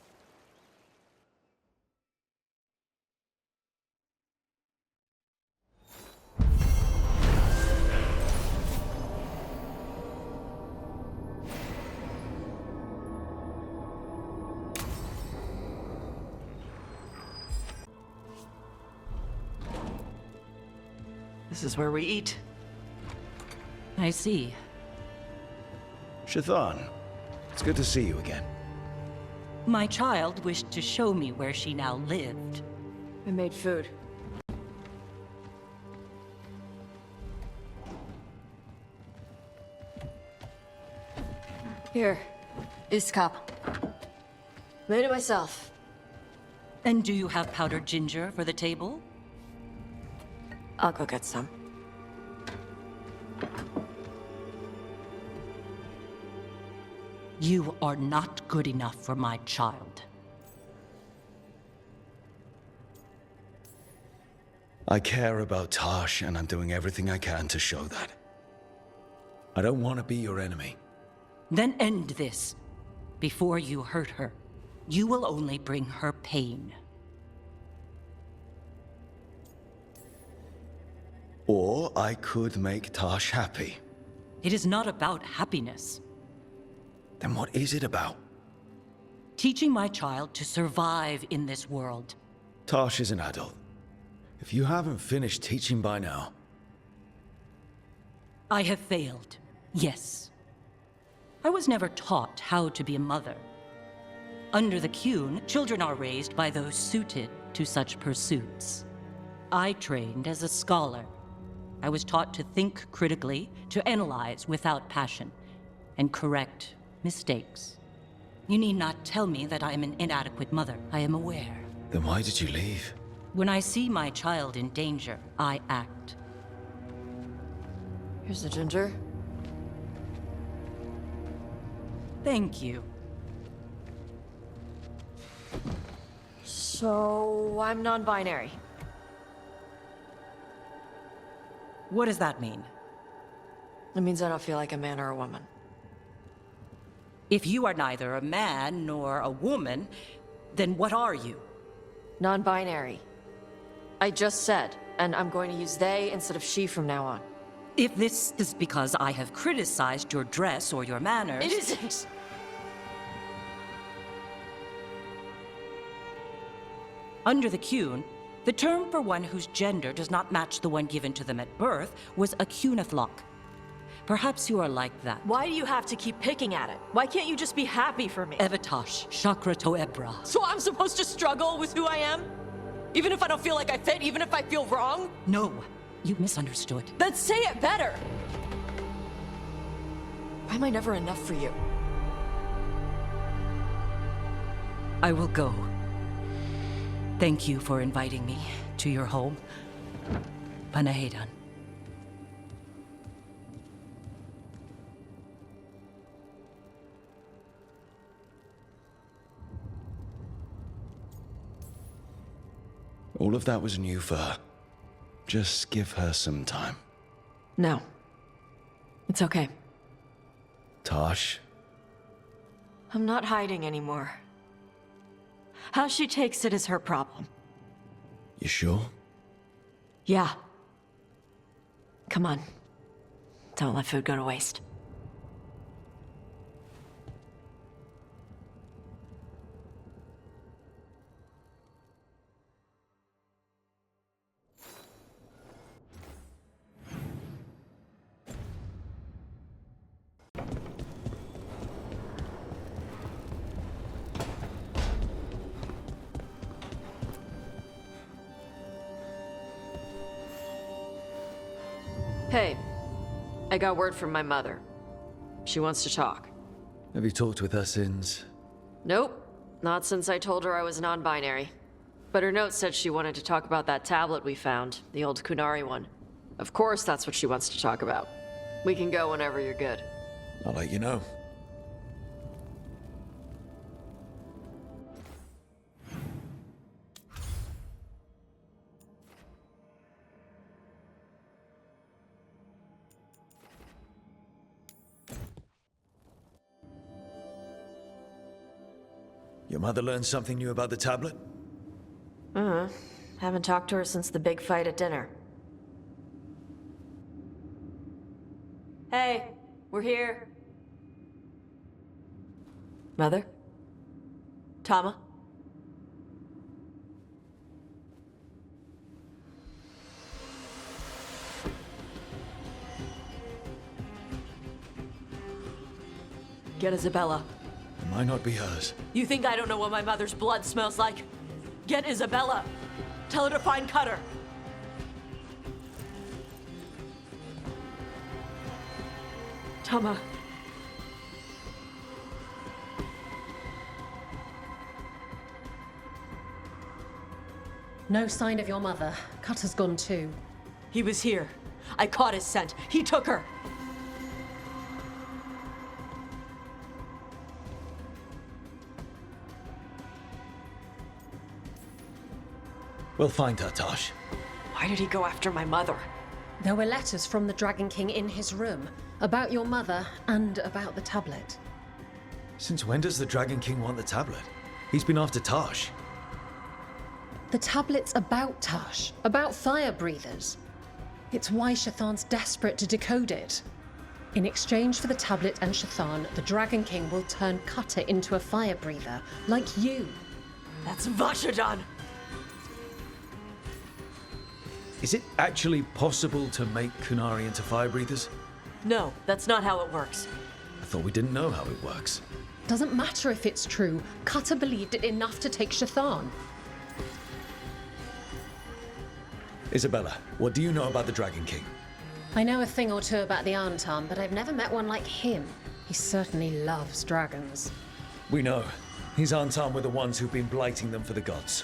This is where we eat. I see. Shathann, it's good to see you again. My child wished to show me where she now lived. I made food. Here, this cup. Made it myself. And do you have powdered ginger for the table? I'll go get some. You are not good enough for my child. I care about Taash, and I'm doing everything I can to show that. I don't want to be your enemy. Then end this. Before you hurt her, you will only bring her pain. Or I could make Taash happy. It is not about happiness. Then what is it about? Teaching my child to survive in this world. Taash is an adult. If you haven't finished teaching by now... I have failed, yes. I was never taught how to be a mother. Under the Qun, children are raised by those suited to such pursuits. I trained as a scholar. I was taught to think critically, to analyze without passion, and correct mistakes. You need not tell me that I am an inadequate mother. I am aware. Then why did you leave? When I see my child in danger, I act. Here's the ginger. Thank you. So, I'm non-binary. What does that mean? It means I don't feel like a man or a woman. If you are neither a man nor a woman, then what are you? Non-binary. I just said, and I'm going to use they instead of she from now on. If this is because I have criticized your dress or your manners... It isn't! Under the Qun, the term for one whose gender does not match the one given to them at birth was a Qunathlok. Perhaps you are like that. Why do you have to keep picking at it? Why can't you just be happy for me? Evatash, Chakra Toebra. So I'm supposed to struggle with who I am? Even if I don't feel like I fit, even if I feel wrong? No, you misunderstood. Then say it better! Why am I never enough for you? I will go. Thank you for inviting me to your home. Panahedan. All of that was new for her. Just give her some time. No. It's okay. Taash? I'm not hiding anymore. How she takes it is her problem. You sure? Yeah. Come on. Don't let food go to waste. Hey, I got word from my mother. She wants to talk. Have you talked with her since? Nope, not since I told her I was non-binary. But her note said she wanted to talk about that tablet we found, the old Qunari one. Of course that's what she wants to talk about. We can go whenever you're good. I'll let you know. Your mother learned something new about the tablet? Haven't talked to her since the big fight at dinner. Hey, we're here. Mother? Tama? Get Isabella. It might not be hers. You think I don't know what my mother's blood smells like? Get Isabella. Tell her to find Cutter. Tama. No sign of your mother. Cutter's gone too. He was here. I caught his scent. He took her. We'll find her, Taash. Why did he go after my mother? There were letters from the Dragon King in his room about your mother and about the tablet. Since when does the Dragon King want the tablet? He's been after Taash. The tablet's about Taash, about fire breathers. It's why Shathann's desperate to decode it. In exchange for the tablet and Shathann, the Dragon King will turn Cutter into a fire breather, like you. That's Vashadan! Is it actually possible to make Qunari into fire breathers? No, that's not how it works. I thought we didn't know how it works. Doesn't matter if it's true. Cutter believed it enough to take Shathann. Isabella, what do you know about the Dragon King? I know a thing or two about the Antam, but I've never met one like him. He certainly loves dragons. We know. His Antam were the ones who've been blighting them for the gods.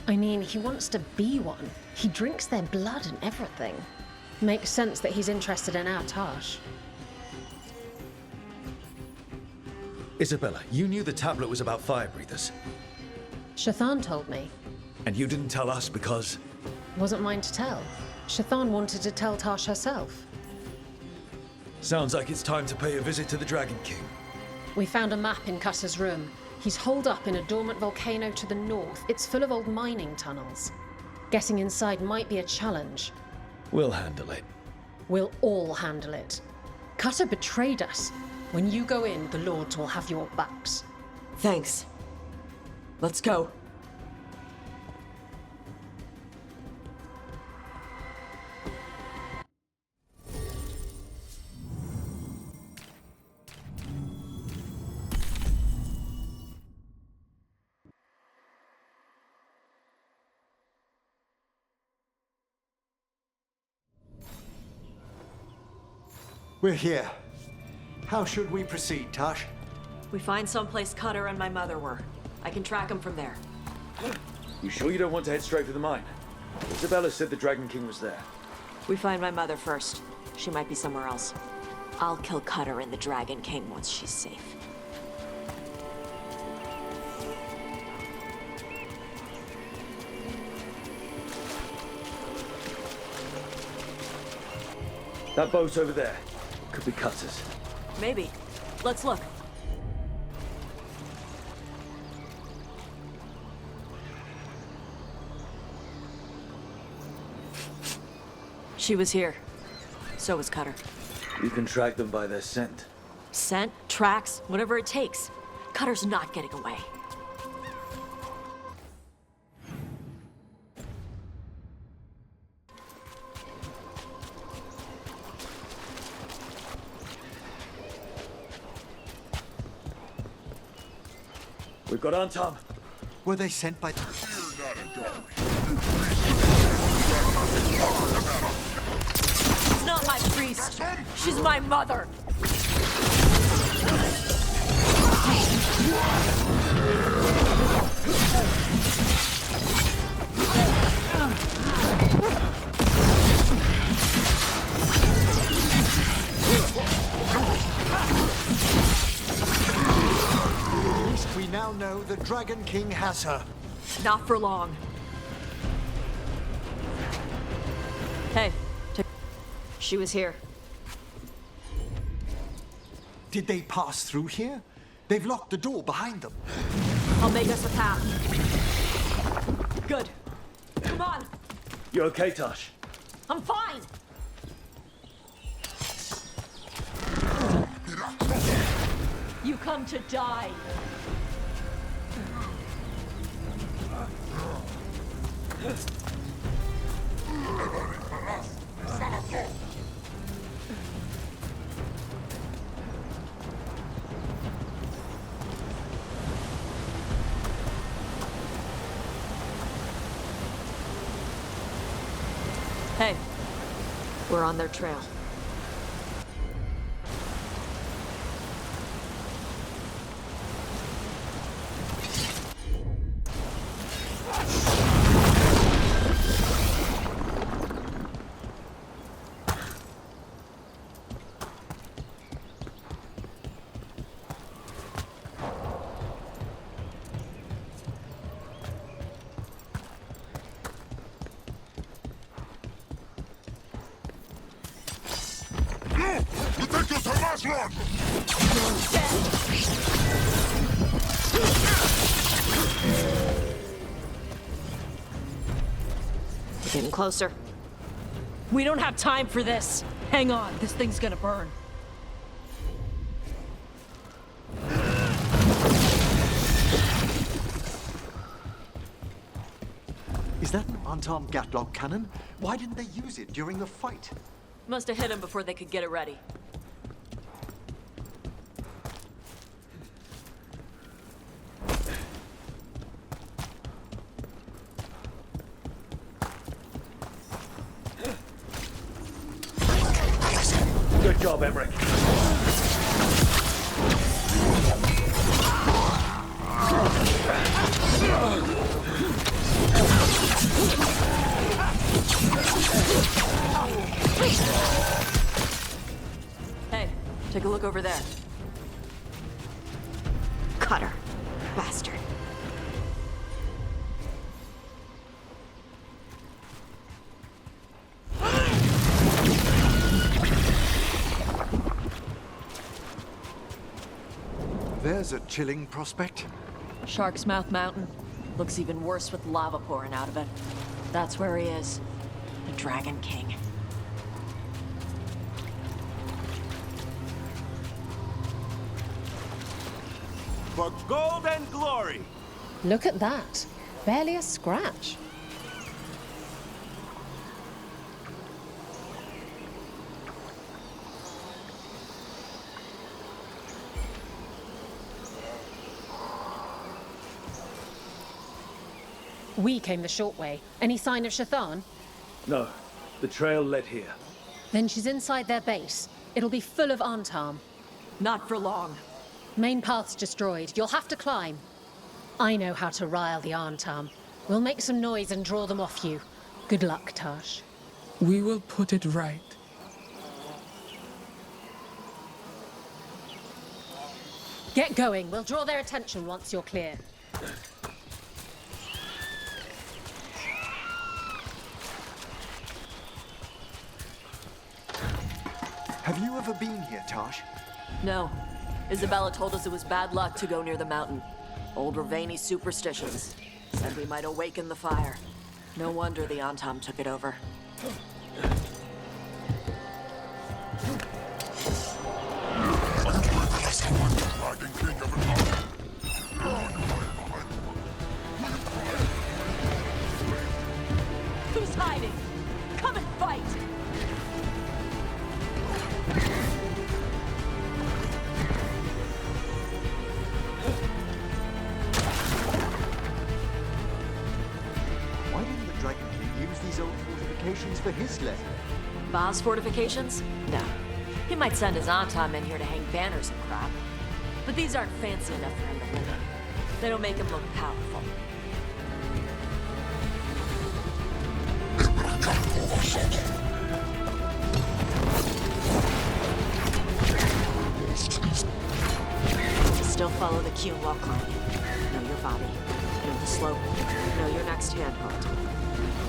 I mean, he wants to be one. He drinks their blood and everything. Makes sense that he's interested in our Taash. Isabella, you knew the tablet was about fire breathers. Shathann told me. And you didn't tell us because... Wasn't mine to tell. Shathann wanted to tell Taash herself. Sounds like it's time to pay a visit to the Dragon King. We found a map in Cutter's room. He's holed up in a dormant volcano to the north. It's full of old mining tunnels. Getting inside might be a challenge. We'll handle it. We'll all handle it. Cutter betrayed us. When you go in, the Lords will have your backs. Thanks. Let's go. We're here. How should we proceed, Taash? We find someplace Cutter and my mother were. I can track them from there. You sure you don't want to head straight for the mine? Isabella said the Dragon King was there. We find my mother first. She might be somewhere else. I'll kill Cutter and the Dragon King once she's safe. That boat over there. Could be Cutter's. Maybe. Let's look. She was here. So was Cutter. You can track them by their scent. Scent, tracks, whatever it takes. Cutter's not getting away. We've got Antam. Were they sent by... She's not my priest. She's my mother. We now know the Dragon King has her. Not for long. Hey, she was here. Did they pass through here? They've locked the door behind them. I'll make us a path. Good. Come on. You okay, Taash? I'm fine. You come to die. Hey, we're on their trail. We're getting closer. We don't have time for this. Hang on, this thing's gonna burn. Is that an unarmed Gatlock cannon? Why didn't they use it during the fight? Must have hit him before they could get it ready. Good job, Emmerich. Hey, take a look over there. Cutter. Bastard. There's a chilling prospect. Shark's Mouth Mountain. Looks even worse with lava pouring out of it. That's where he is. The Dragon King. For gold and glory! Look at that. Barely a scratch. We came the short way. Any sign of Shathann? No, the trail led here. Then she's inside their base. It'll be full of Antam. Not for long. Main path's destroyed. You'll have to climb. I know how to rile the Antam. We'll make some noise and draw them off you. Good luck, Taash. We will put it right. Get going. We'll draw their attention once you're clear. Have you ever been here, Taash? No. Isabella told us it was bad luck to go near the mountain. Old Ravani superstitions. Said we might awaken the fire. No wonder the Antam took it over. Who's hiding? Come and fight! Why didn't the Dragon King use these old fortifications for his lair? Boss fortifications? No. He might send his Antam in here to hang banners and crap. But these aren't fancy enough for him to live in. They don't make him look powerful. Still follow the cue while climbing. Know your body. Know the slope. Know your next handhold.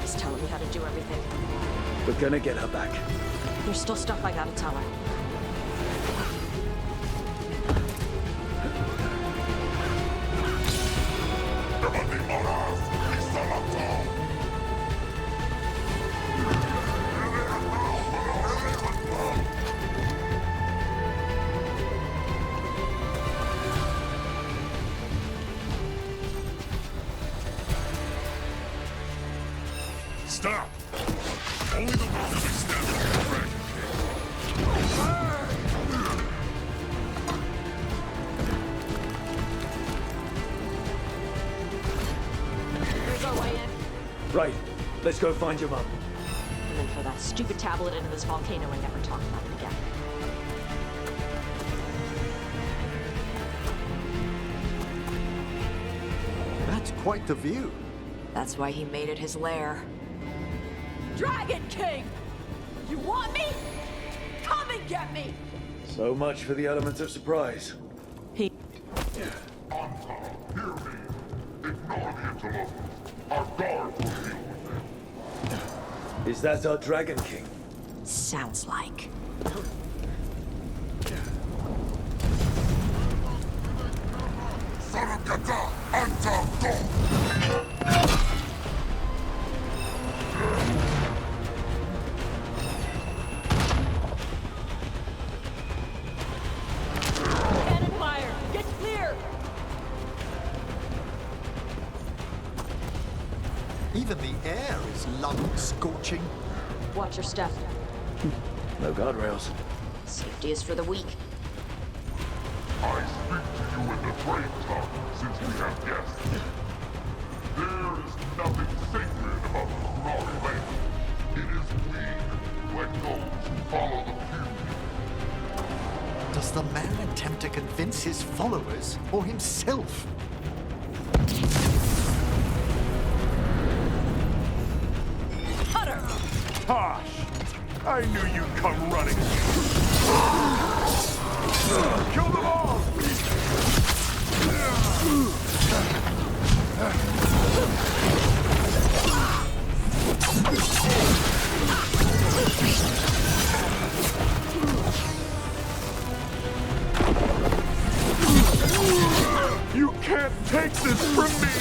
Just tell me how to do everything. We're gonna get her back. There's still stuff I gotta tell her. Stop! Only the one can stand up to the Dragon Here's our way in. Right, let's go find your mum. And then throw that stupid tablet into this volcano and never talk about it again. That's quite the view. That's why he made it his lair. Dragon King! You want me? Come and get me! So much for the element of surprise. Antam, hear me. Ignore the interloper. Our guard will deal with it. Is that our Dragon King? Sounds like. Sarakata, Antam, go! air is lung-scorching. Watch your step. No guardrails. Safety is for the weak. I speak to you in the trade tongue, since we have guests. There is nothing sacred about the Kunari land. It is we, like those who follow the few. Does the man attempt to convince his followers or himself? Cutter! Taash! I knew you'd come running. Kill them all! You can't take this from me!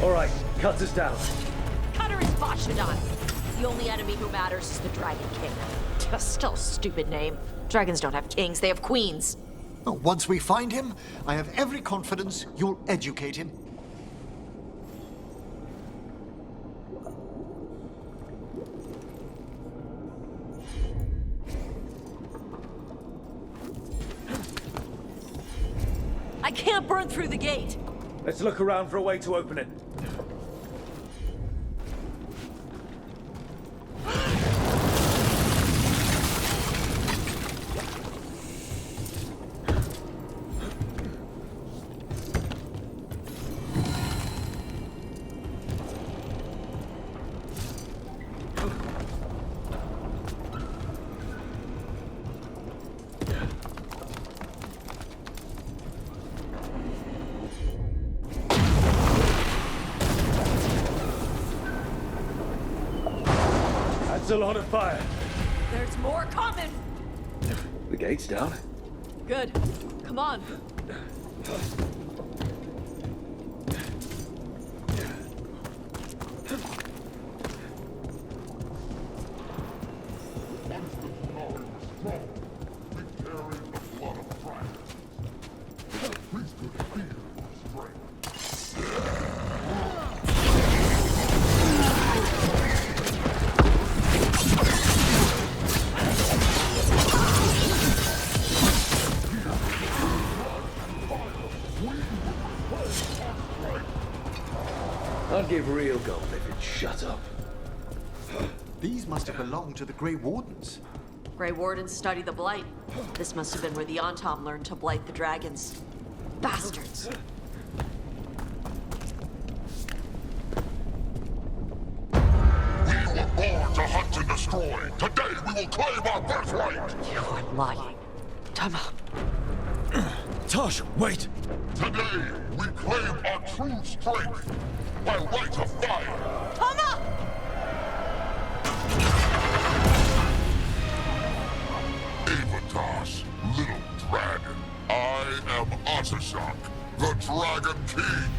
All right, cut us down. Cutter is Shathann. The only enemy who matters is the Dragon King. Still a stupid name. Dragons don't have kings, they have queens. Oh, once we find him, I have every confidence you'll educate him. I can't burn through the gate. Let's look around for a way to open it. That's a lot of fire. There's more coming. The gate's down. Good. Come on. I'd give real gold if it'd shut up. These must have belonged to the Grey Wardens. Grey Wardens study the Blight. This must have been where the Antam learned to blight the dragons. Bastards! We were born to hunt and destroy. Today we will claim our birthright. You are lying. Time out. Taash, wait! Today we claim our true strength by right of fire. Tama! Taash, little dragon. I am Ottershock, the Dragon King.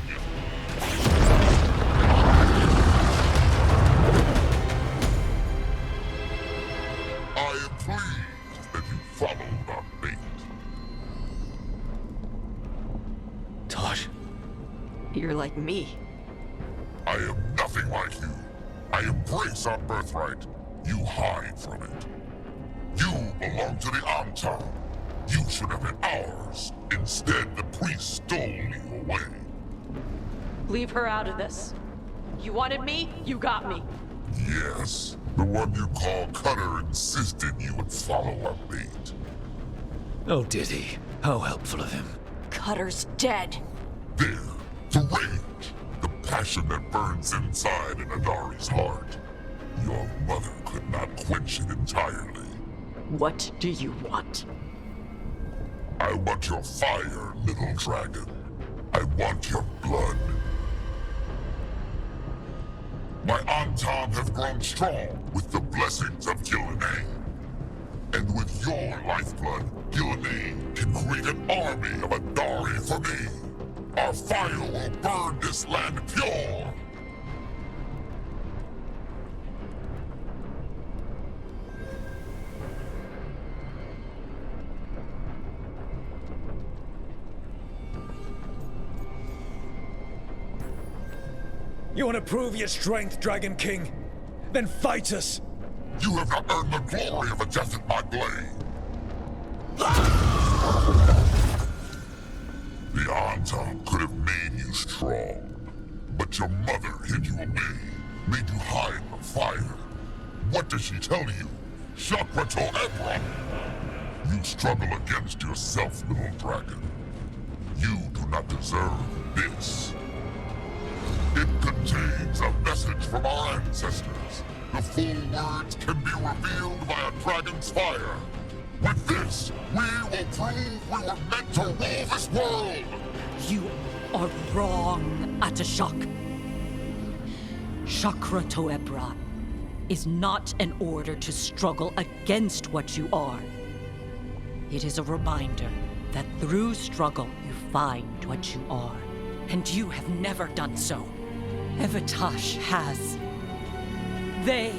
I am pleased that you followed our fate. Taash. You're like me. I am nothing like you. I embrace our birthright. You hide from it. You belong to the Antam. You should have been ours. Instead, the priest stole you away. Leave her out of this. You wanted me, you got me. Yes, the one you call Cutter insisted you would follow our fate. Oh, did he? How helpful of him. Cutter's dead. There, the rage, the passion that burns inside an Adari's heart. Your mother could not quench it entirely. What do you want? I want your fire, little dragon. I want your blood. My Antam have grown strong with the blessings of Ghilan'nain. And with your lifeblood, Ghilan'nain can create an army of Adari for me. Our fire will burn this land pure. You want to prove your strength, Dragon King? Then fight us! You have not earned the glory of a death at my blade. The Antam could have made you strong, but your mother hid you away, made you hide the fire. What does she tell you? Shakrato Ebra! You struggle against yourself, little dragon. You do not deserve this. It contains a message from our ancestors. The full words can be revealed by a dragon's fire. With this, we will prove we were meant to rule this world! You are wrong, Atashak. Chakra Toebra is not an order to struggle against what you are. It is a reminder that through struggle you find what you are. And you have never done so. Taash has. They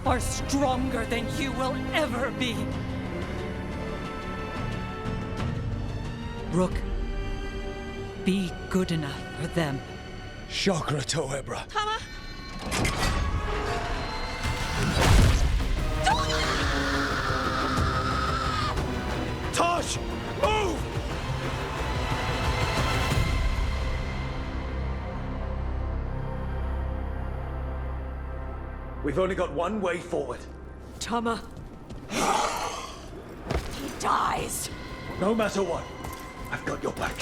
are stronger than you will ever be. Rook, be good enough for them. Chakra Toebra. Tama! Taash! Move! We've only got one way forward. Tama. He dies. No matter what, I've got your back.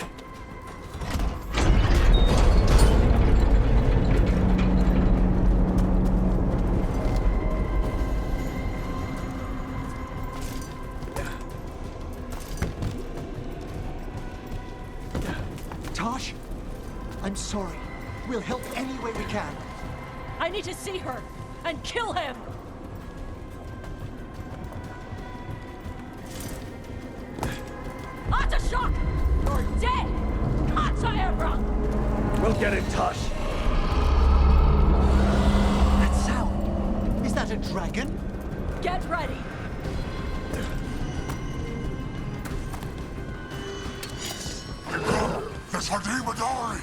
Taash, I'm sorry. We'll help any way we can. I need to see her and kill him. Atashak! You're dead! Kataebra! We'll get it, Taash. That sound. Is that a dragon? Get ready! The Sardimadari!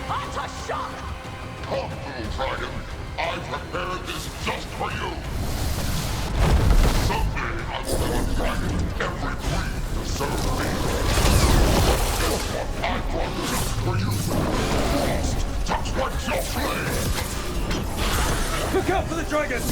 Atashak! Come, little dragon. I prepared this just for you. Someday I will have a dragon every queen to serve me. This one I brought just for you. Frost, just wipes your flame. Look out for the dragon!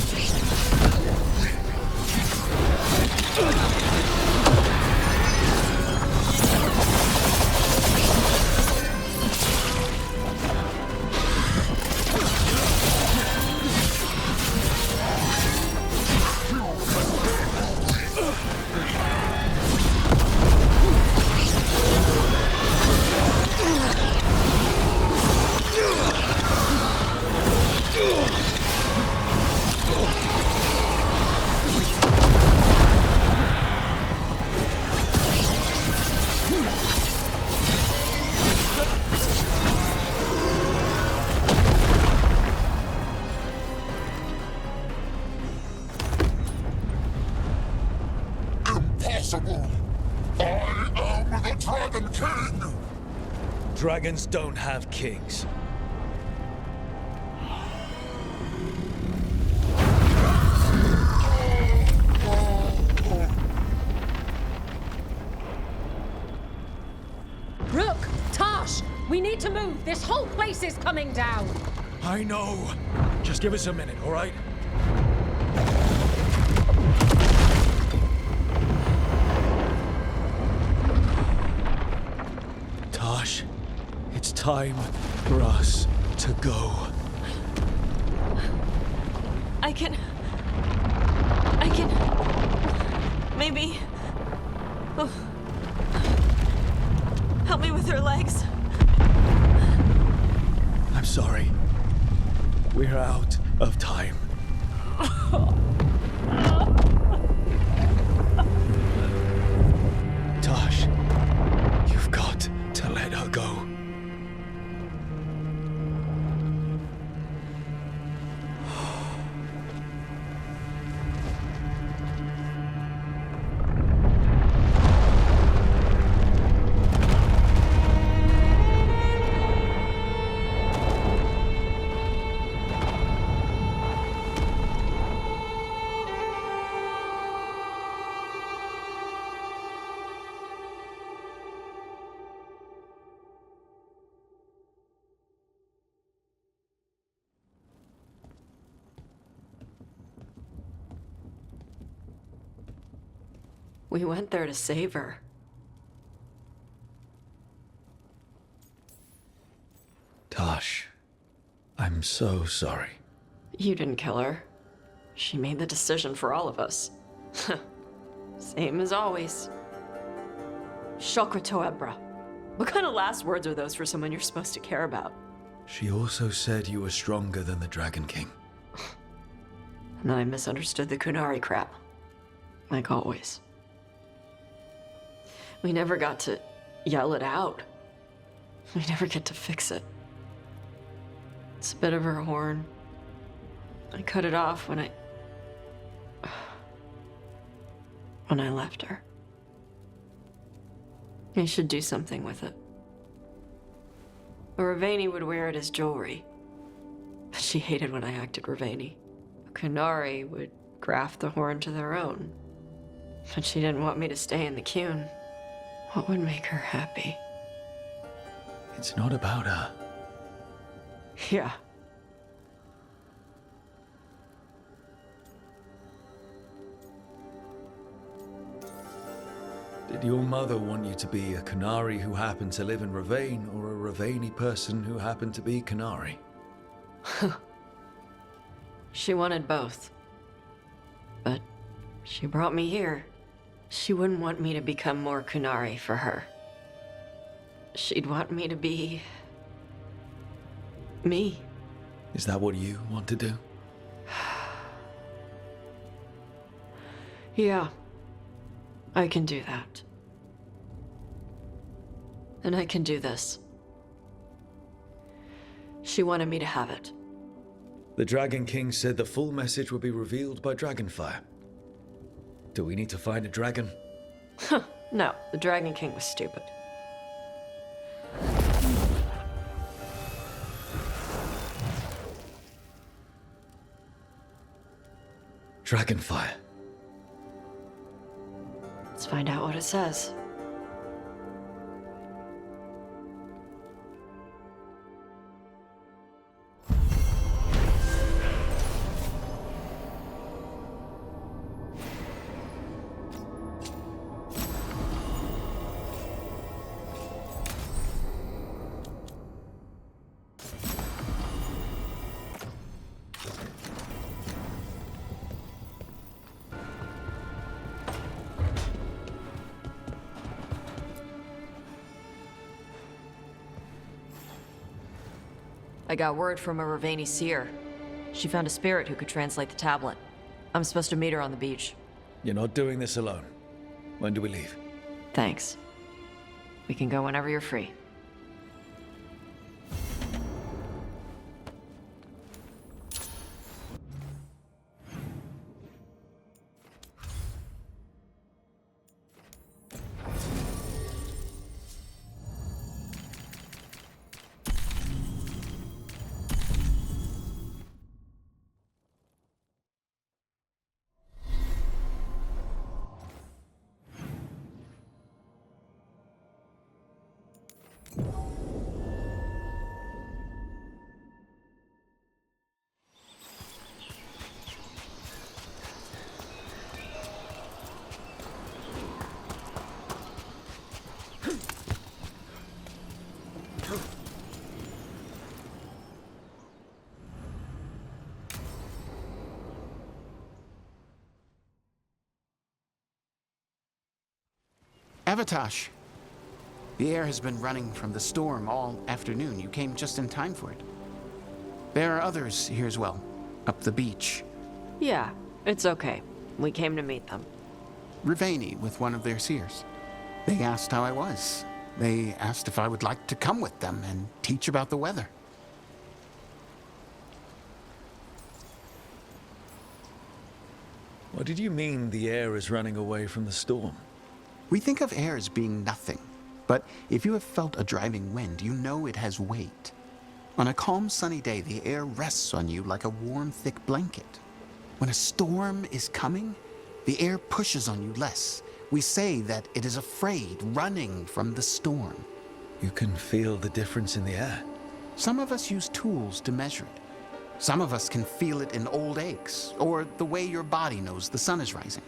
I am the Dragon King! Dragons don't have kings. Rook! Taash! We need to move! This whole place is coming down! I know. Just give us a minute, all right? Taash, it's time for us to go. I can... Maybe... Oh. Help me with her legs. I'm sorry. We're out of time. Taash, you've got to let her go. We went there to save her. Taash, I'm so sorry. You didn't kill her. She made the decision for all of us. Same as always. Shokrato Ebra. What kind of last words are those for someone you're supposed to care about? She also said you were stronger than the Dragon King. And then I misunderstood the Kunari crap. Like always. We never got to yell it out. We never get to fix it. It's a bit of her horn. I cut it off when I left her. I should do something with it. A Ravani would wear it as jewelry. But she hated when I acted Ravani. A Kunari would graft the horn to their own. But she didn't want me to stay in the Qun. What would make her happy? It's not about her. Yeah. Did your mother want you to be a Kunari who happened to live in Ravane, or a Ravani person who happened to be Kunari? She wanted both. But she brought me here. She wouldn't want me to become more Kunari for her. She'd want me to be... me. Is that what you want to do? Yeah. I can do that. And I can do this. She wanted me to have it. The Dragon King said the full message would be revealed by Dragonfire. Do we need to find a dragon? No, the Dragon King was stupid. Dragonfire. Let's find out what it says. I got word from a Ravani seer. She found a spirit who could translate the tablet. I'm supposed to meet her on the beach. You're not doing this alone. When do we leave? Thanks. We can go whenever you're free. Avatash, the air has been running from the storm all afternoon. You came just in time for it. There are others here as well, up the beach. Yeah, it's okay. We came to meet them. Ravani with one of their seers. They asked how I was. They asked if I would like to come with them and teach about the weather. What did you mean the air is running away from the storm? We think of air as being nothing, but if you have felt a driving wind, you know it has weight. On a calm, sunny day, the air rests on you like a warm, thick blanket. When a storm is coming, the air pushes on you less. We say that it is afraid, running from the storm. You can feel the difference in the air. Some of us use tools to measure it. Some of us can feel it in old aches, or the way your body knows the sun is rising.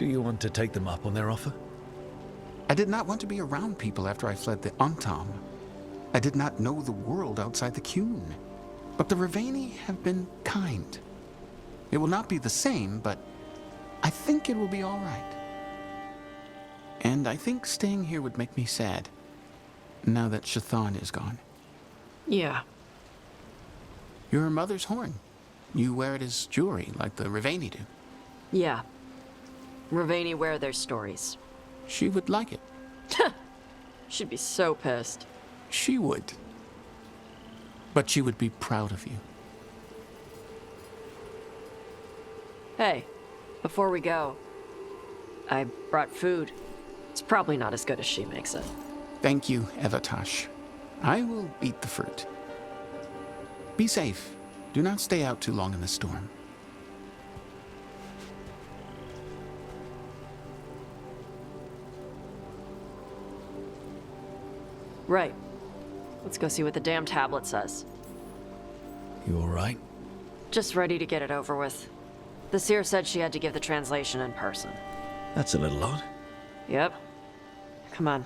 Do you want to take them up on their offer? I did not want to be around people after I fled the Antam. I did not know the world outside the Qun. But the Rivaini have been kind. It will not be the same, but I think it will be all right. And I think staying here would make me sad, now that Shathann is gone. Yeah. Your mother's horn. You wear it as jewelry, like the Rivaini do. Yeah. Rivaini wear their stories. She would like it. She'd be so pissed. She would. But she would be proud of you. Hey, before we go, I brought food. It's probably not as good as she makes it. Thank you, Taash. I will eat the fruit. Be safe. Do not stay out too long in the storm. Right. Let's go see what the damn tablet says. You all right? Just ready to get it over with. The seer said she had to give the translation in person. That's a little odd. Yep. Come on.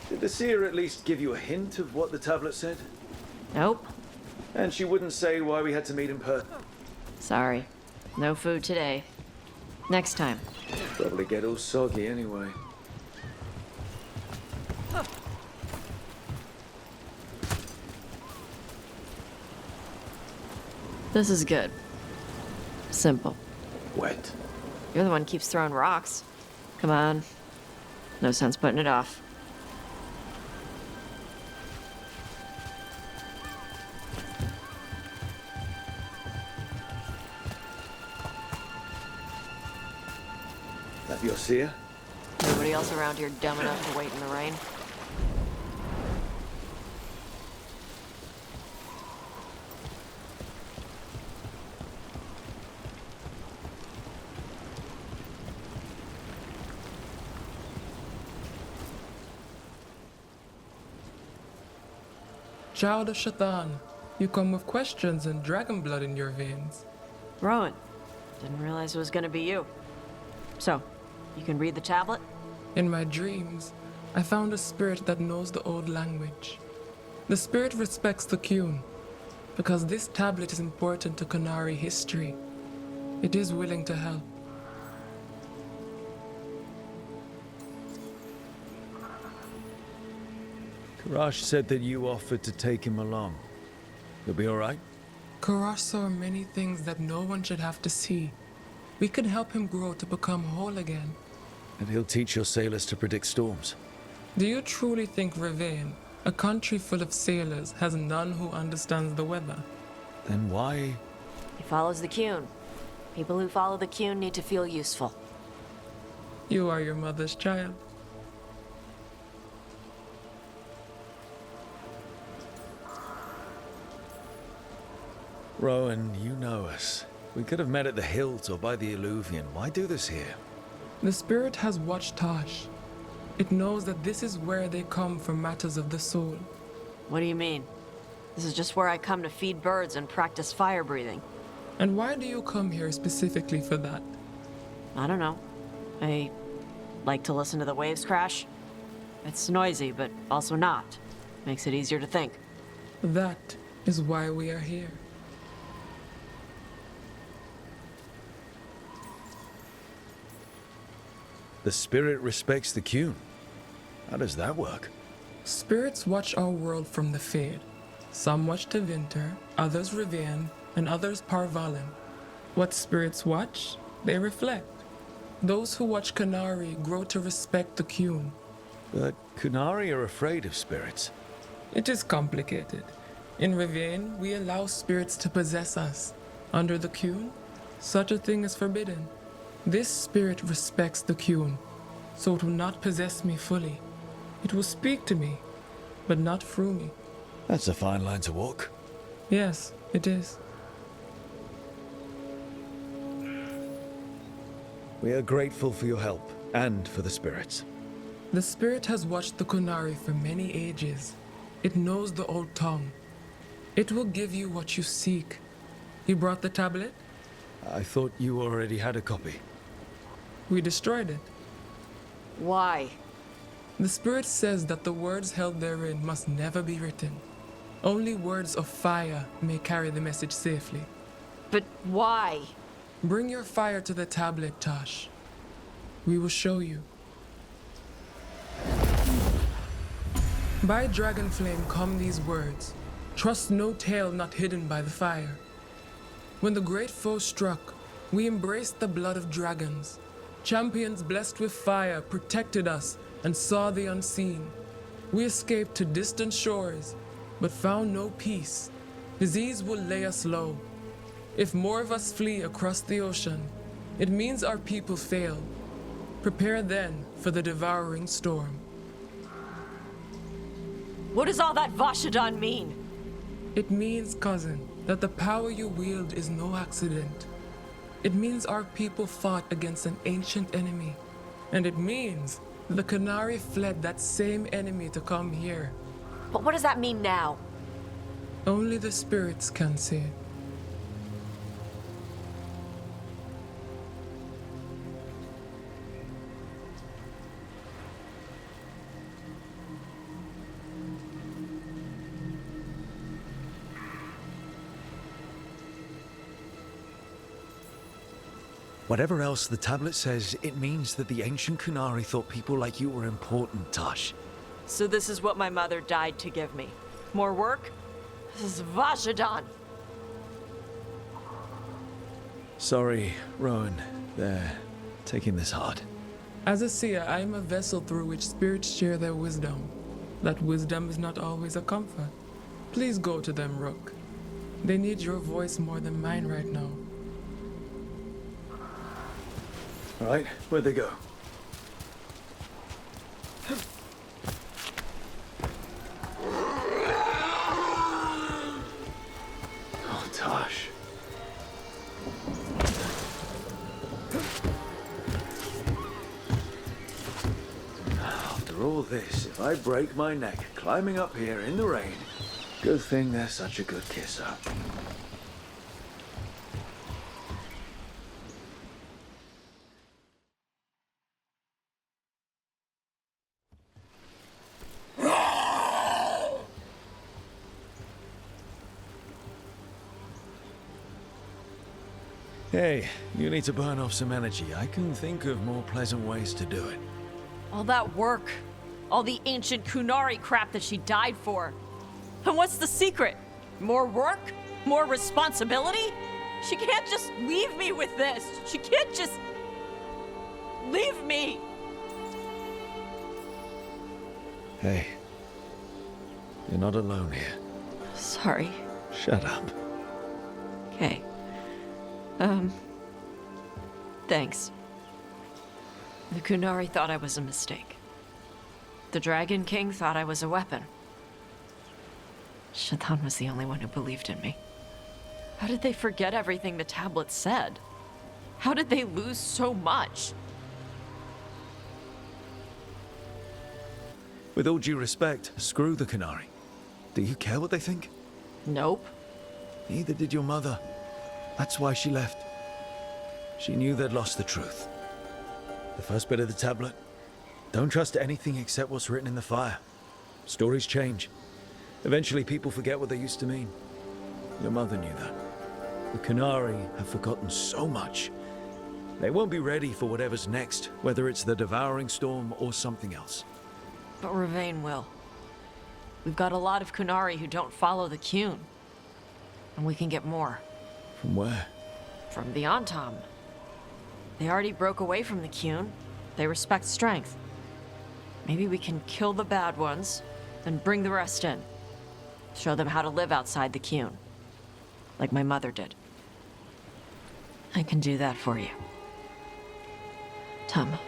Did the seer at least give you a hint of what the tablet said? Nope. And she wouldn't say why we had to meet in person? Sorry. No food today. Next time. Probably get all soggy anyway. This is good. Simple. Wet. You're the one who keeps throwing rocks. Come on. No sense putting it off. That your seer? Nobody else around here dumb enough to wait in the rain? Child of Shathann, you come with questions and dragon blood in your veins. Rowan, didn't realize it was gonna be you. So, you can read the tablet? In my dreams, I found a spirit that knows the old language. The spirit respects the Qun, because this tablet is important to Qunari history. It is willing to help. Karash said that you offered to take him along. You'll be all right? Karash saw many things that no one should have to see. We could help him grow to become whole again. And he'll teach your sailors to predict storms. Do you truly think Rivain, a country full of sailors, has none who understands the weather? Then why? He follows the Qun. People who follow the Qun need to feel useful. You are your mother's child. Rowan, you know us. We could have met at the hills or by the Alluvion. Why do this here? The spirit has watched Taash. It knows that this is where they come for matters of the soul. What do you mean? This is just where I come to feed birds and practice fire breathing. And why do you come here specifically for that? I don't know. I like to listen to the waves crash. It's noisy, but also not. Makes it easier to think. That is why we are here. The spirit respects the Qun. How does that work? Spirits watch our world from the Fade. Some watch Tevinter, others Rivain, and others Parvalin. What spirits watch, they reflect. Those who watch Qunari grow to respect the Qun. But Qunari are afraid of spirits. It is complicated. In Rivain, we allow spirits to possess us. Under the Qun, such a thing is forbidden. This spirit respects the Qun, so it will not possess me fully. It will speak to me, but not through me. That's a fine line to walk. Yes, it is. We are grateful for your help, and for the spirits. The spirit has watched the Qunari for many ages. It knows the old tongue. It will give you what you seek. You brought the tablet? I thought you already had a copy. We destroyed it. Why? The spirit says that the words held therein must never be written. Only words of fire may carry the message safely. But why? Bring your fire to the tablet, Taash. We will show you. By dragon flame come these words. Trust no tale not hidden by the fire. When the great foe struck, we embraced the blood of dragons. Champions blessed with fire protected us and saw the unseen. We escaped to distant shores, but found no peace. Disease will lay us low. If more of us flee across the ocean, it means our people fail. Prepare then for the devouring storm. What does all that Vashadan mean? It means, cousin, that the power you wield is no accident. It means our people fought against an ancient enemy. And it means the Qunari fled that same enemy to come here. But what does that mean now? Only the spirits can say. Whatever else the tablet says, it means that the ancient Qunari thought people like you were important, Taash. So this is what my mother died to give me. More work? This is Vashadan. Sorry, Rowan. They're taking this hard. As a seer, I am a vessel through which spirits share their wisdom. That wisdom is not always a comfort. Please go to them, Rook. They need your voice more than mine right now. All right, where'd they go? Oh, Taash. After all this, if I break my neck climbing up here in the rain, good thing they're such a good kisser. Hey, you need to burn off some energy. I can think of more pleasant ways to do it. All that work. All the ancient Qunari crap that she died for. And what's the secret? More work? More responsibility? She can't just leave me with this. She can't just... leave me. Hey, you're not alone here. Sorry. Shut up. Okay. Thanks. The Qunari thought I was a mistake. The Dragon King thought I was a weapon. Shathann was the only one who believed in me. How did they forget everything the tablet said? How did they lose so much? With all due respect, screw the Qunari. Do you care what they think? Nope. Neither did your mother. That's why she left. She knew they'd lost the truth. The first bit of the tablet. Don't trust anything except what's written in the fire. Stories change. Eventually people forget what they used to mean. Your mother knew that. The Qunari have forgotten so much. They won't be ready for whatever's next, whether it's the devouring storm or something else. But Ravain will. We've got a lot of Qunari who don't follow the Qun. And we can get more. From where? From the Antam. They already broke away from the Qun. They respect strength. Maybe we can kill the bad ones, then bring the rest in. Show them how to live outside the Qun. Like my mother did. I can do that for you. Tama.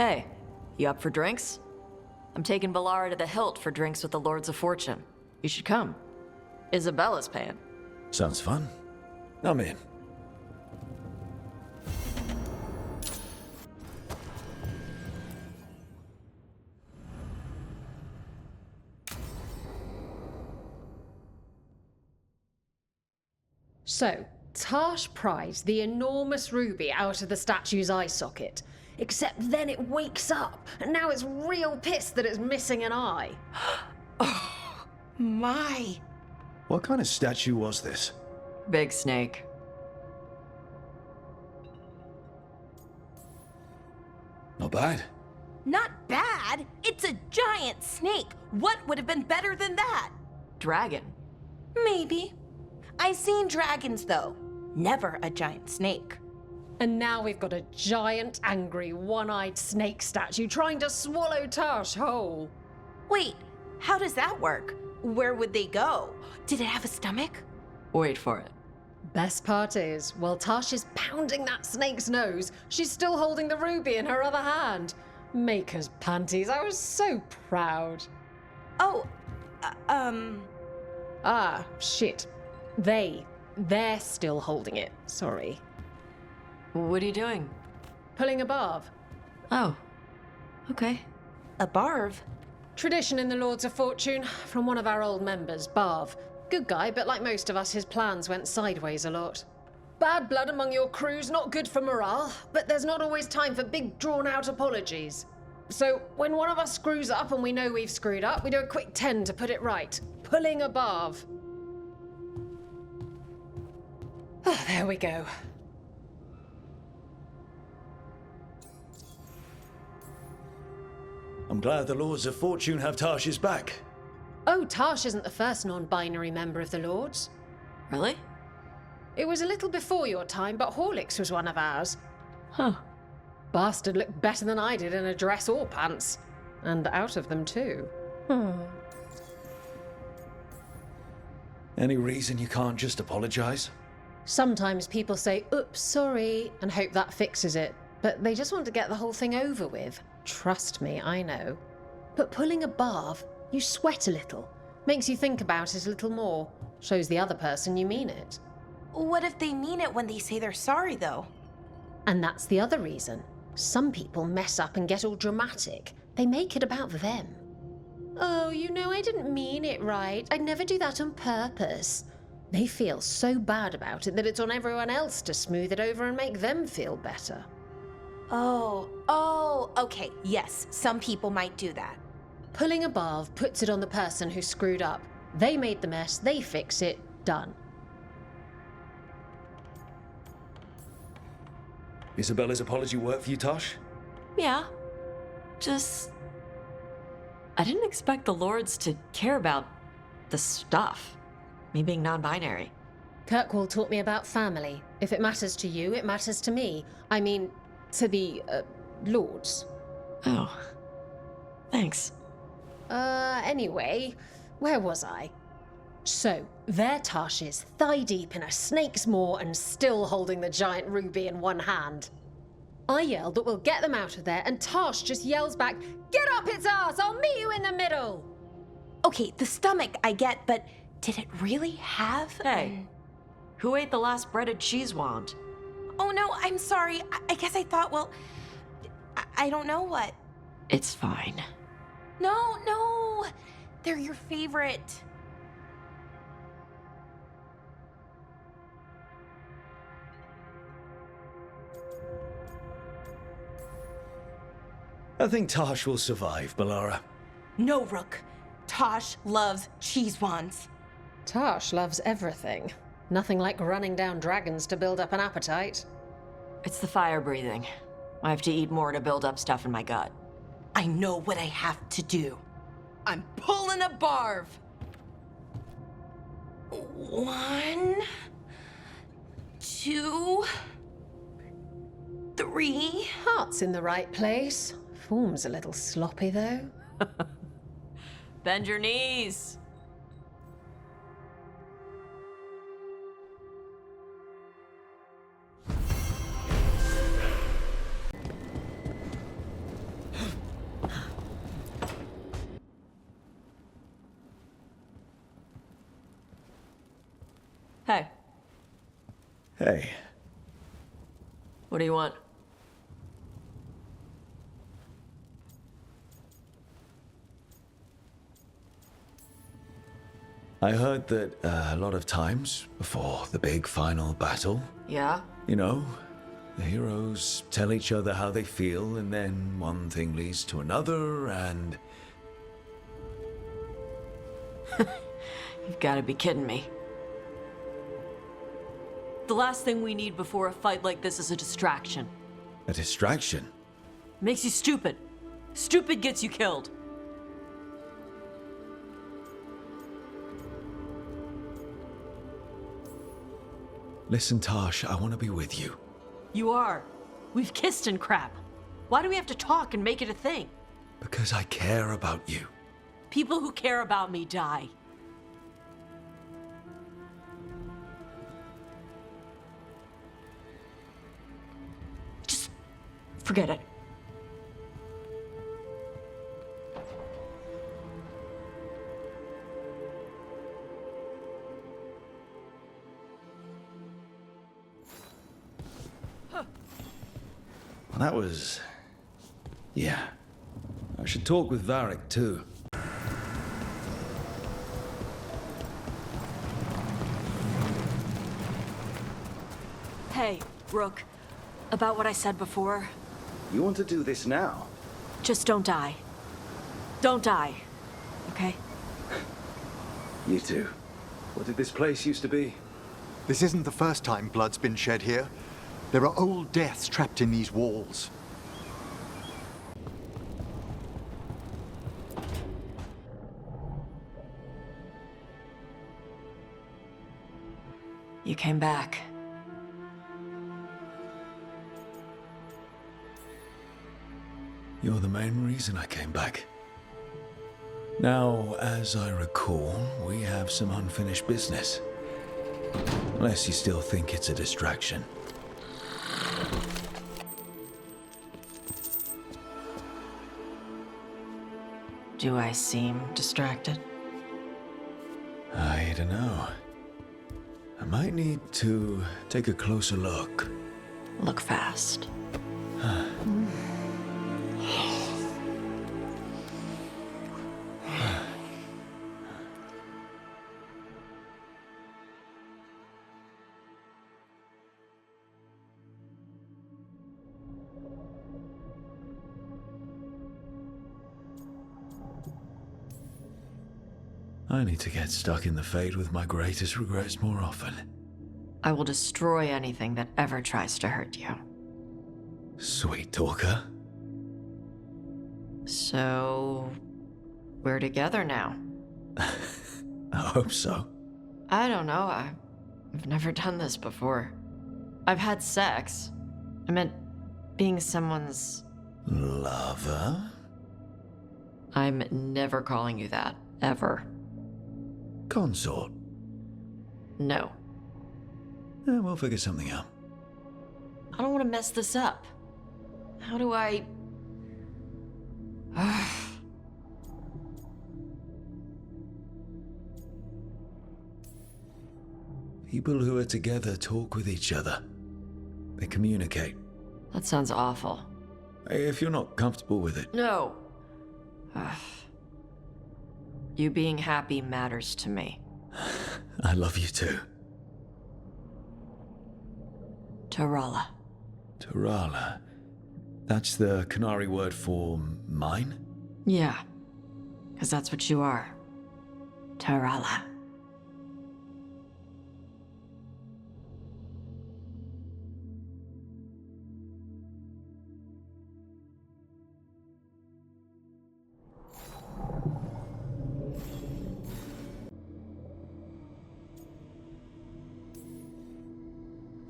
Hey, you up for drinks? I'm taking Valara to the Hilt for drinks with the Lords of Fortune. You should come. Isabella's paying. Sounds fun. I'm in. So, Taash pries the enormous ruby out of the statue's eye socket. Except then it wakes up, and now it's real pissed that it's missing an eye. Oh, my. What kind of statue was this? Big snake. Not bad. Not bad. It's a giant snake. What would have been better than that? Dragon. Maybe. I've seen dragons, though. Never a giant snake. And now we've got a giant, angry, one-eyed snake statue trying to swallow Taash whole. Wait, how does that work? Where would they go? Did it have a stomach? Wait for it. Best part is, while Taash is pounding that snake's nose, she's still holding the ruby in her other hand. Maker's panties, I was so proud. Oh, Ah, shit. They're still holding it, sorry. What are you doing? Pulling a barb. Oh, okay. A barb? Tradition in the Lords of Fortune, from one of our old members, Barv. Good guy, but like most of us, his plans went sideways a lot. Bad blood among your crew's not good for morale, but there's not always time for big, drawn-out apologies. So, when one of us screws up and we know we've screwed up, we do a quick 10 to put it right. Pulling a Barv. Oh, there we go. I'm glad the Lords of Fortune have Taash's back. Oh, Taash isn't the first non-binary member of the Lords. Really? It was a little before your time, but Horlicks was one of ours. Huh. Bastard looked better than I did in a dress or pants. And out of them, too. Any reason you can't just apologize? Sometimes people say, oops, sorry, and hope that fixes it. But they just want to get the whole thing over with. Trust me, I know. But pulling a barb, you sweat a little. Makes you think about it a little more. Shows the other person you mean it. What if they mean it when they say they're sorry, though? And that's the other reason. Some people mess up and get all dramatic. They make it about them. Oh, you know, I didn't mean it right. I'd never do that on purpose. They feel so bad about it that it's on everyone else to smooth it over and make them feel better. Oh, okay, yes, some people might do that. Pulling a barb puts it on the person who screwed up. They made the mess, they fix it, done. Isabella's apology work for you, Taash? Yeah. I didn't expect the Lords to care about the stuff. Me being non-binary. Kirkwall taught me about family. If it matters to you, it matters to me. I mean, to the, Lords. Oh. Thanks. Anyway, where was I? So, there Taash is, thigh-deep in a snake's maw and still holding the giant ruby in one hand. I yelled that we'll get them out of there, and Taash just yells back, "Get up its ass! I'll meet you in the middle!" Okay, the stomach I get, but did it really have... Hey, who ate the last breaded cheese wand? Oh no, I'm sorry. I guess I thought, well... I don't know what. It's fine. No! They're your favorite. I think Taash will survive, Valara. No, Rook. Taash loves cheese wands. Taash loves everything. Nothing like running down dragons to build up an appetite. It's the fire breathing. I have to eat more to build up stuff in my gut. I know what I have to do. I'm pulling a barb. 1, 2, 3. Heart's in the right place. Form's a little sloppy, though. Bend your knees. Hey, Hey, what do you want? I heard that a lot of times before the big final battle, Yeah? you know, the heroes tell each other how they feel, and then one thing leads to another, and You've got to be kidding me. The last thing we need before a fight like this is a distraction. a distraction. Makes you stupid. Stupid gets you killed. Listen, Taash, I want to be with you. You are. We've kissed and crap. Why do we have to talk and make it a thing? Because I care about you. People who care about me die. Just forget it. Well, that was... yeah. I should talk with Varric, too. Hey, Rook. About what I said before, You want to do this now? just don't die. Don't die. Okay? You too. What did this place used to be? This isn't the first time blood's been shed here. There are old deaths trapped in these walls. You came back. You're the main reason I came back. Now, as I recall, we have some unfinished business. Unless you still think it's a distraction. Do I seem distracted? I don't know. I might need to take a closer look. Look fast. I need to get stuck in the Fade with my greatest regrets more often. I will destroy anything that ever tries to hurt you. Sweet talker. So, we're together now. I hope so. I don't know. I've never done this before. I've had sex. I meant being someone's... lover? I'm never calling you that. Ever. Consort? No. We'll figure something out. I don't want to mess this up. How do I... People who are together talk with each other. They communicate. That sounds awful. If you're not comfortable with it. No. You being happy matters to me. I love you too. Tarala. Tarala. That's the Qunari word for mine? Yeah. Because that's what you are. Tarala.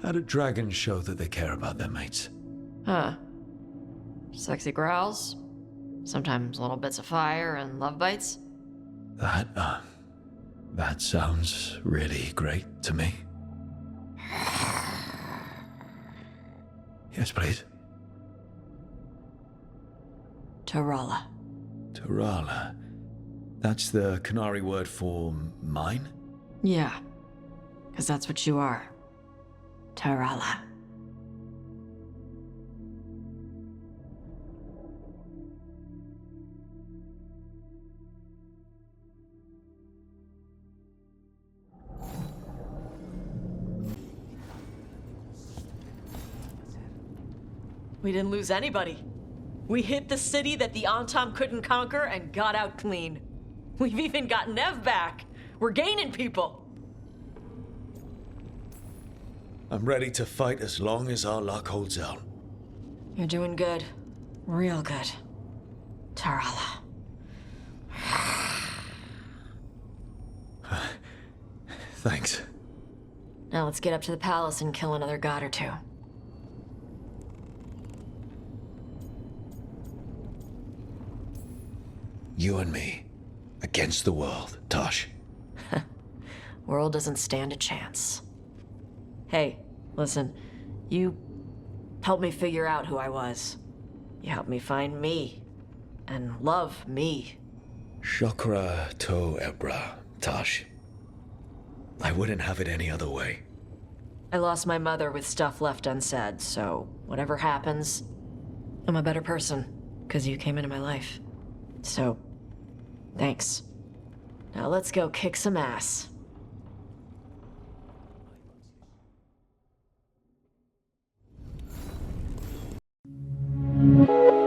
How do dragons show that they care about their mates? Huh. Sexy growls. Sometimes little bits of fire and love bites. That sounds really great to me. Yes, please. Tarala. Tarala. That's the Qunari word for mine? Yeah. Because that's what you are. Tarala. We didn't lose anybody. We hit the city that the Antam couldn't conquer and got out clean. We've even got Nev back. We're gaining people. I'm ready to fight as long as our luck holds out. You're doing good. Real good. Tarala. Thanks. Now let's get up to the palace and kill another god or two. You and me, against the world, Taash. World doesn't stand a chance. Hey, listen, you helped me figure out who I was. You helped me find me, and love me. Shokra to Ebra, Taash. I wouldn't have it any other way. I lost my mother with stuff left unsaid, so whatever happens, I'm a better person, because you came into my life. So, thanks. Now let's go kick some ass. You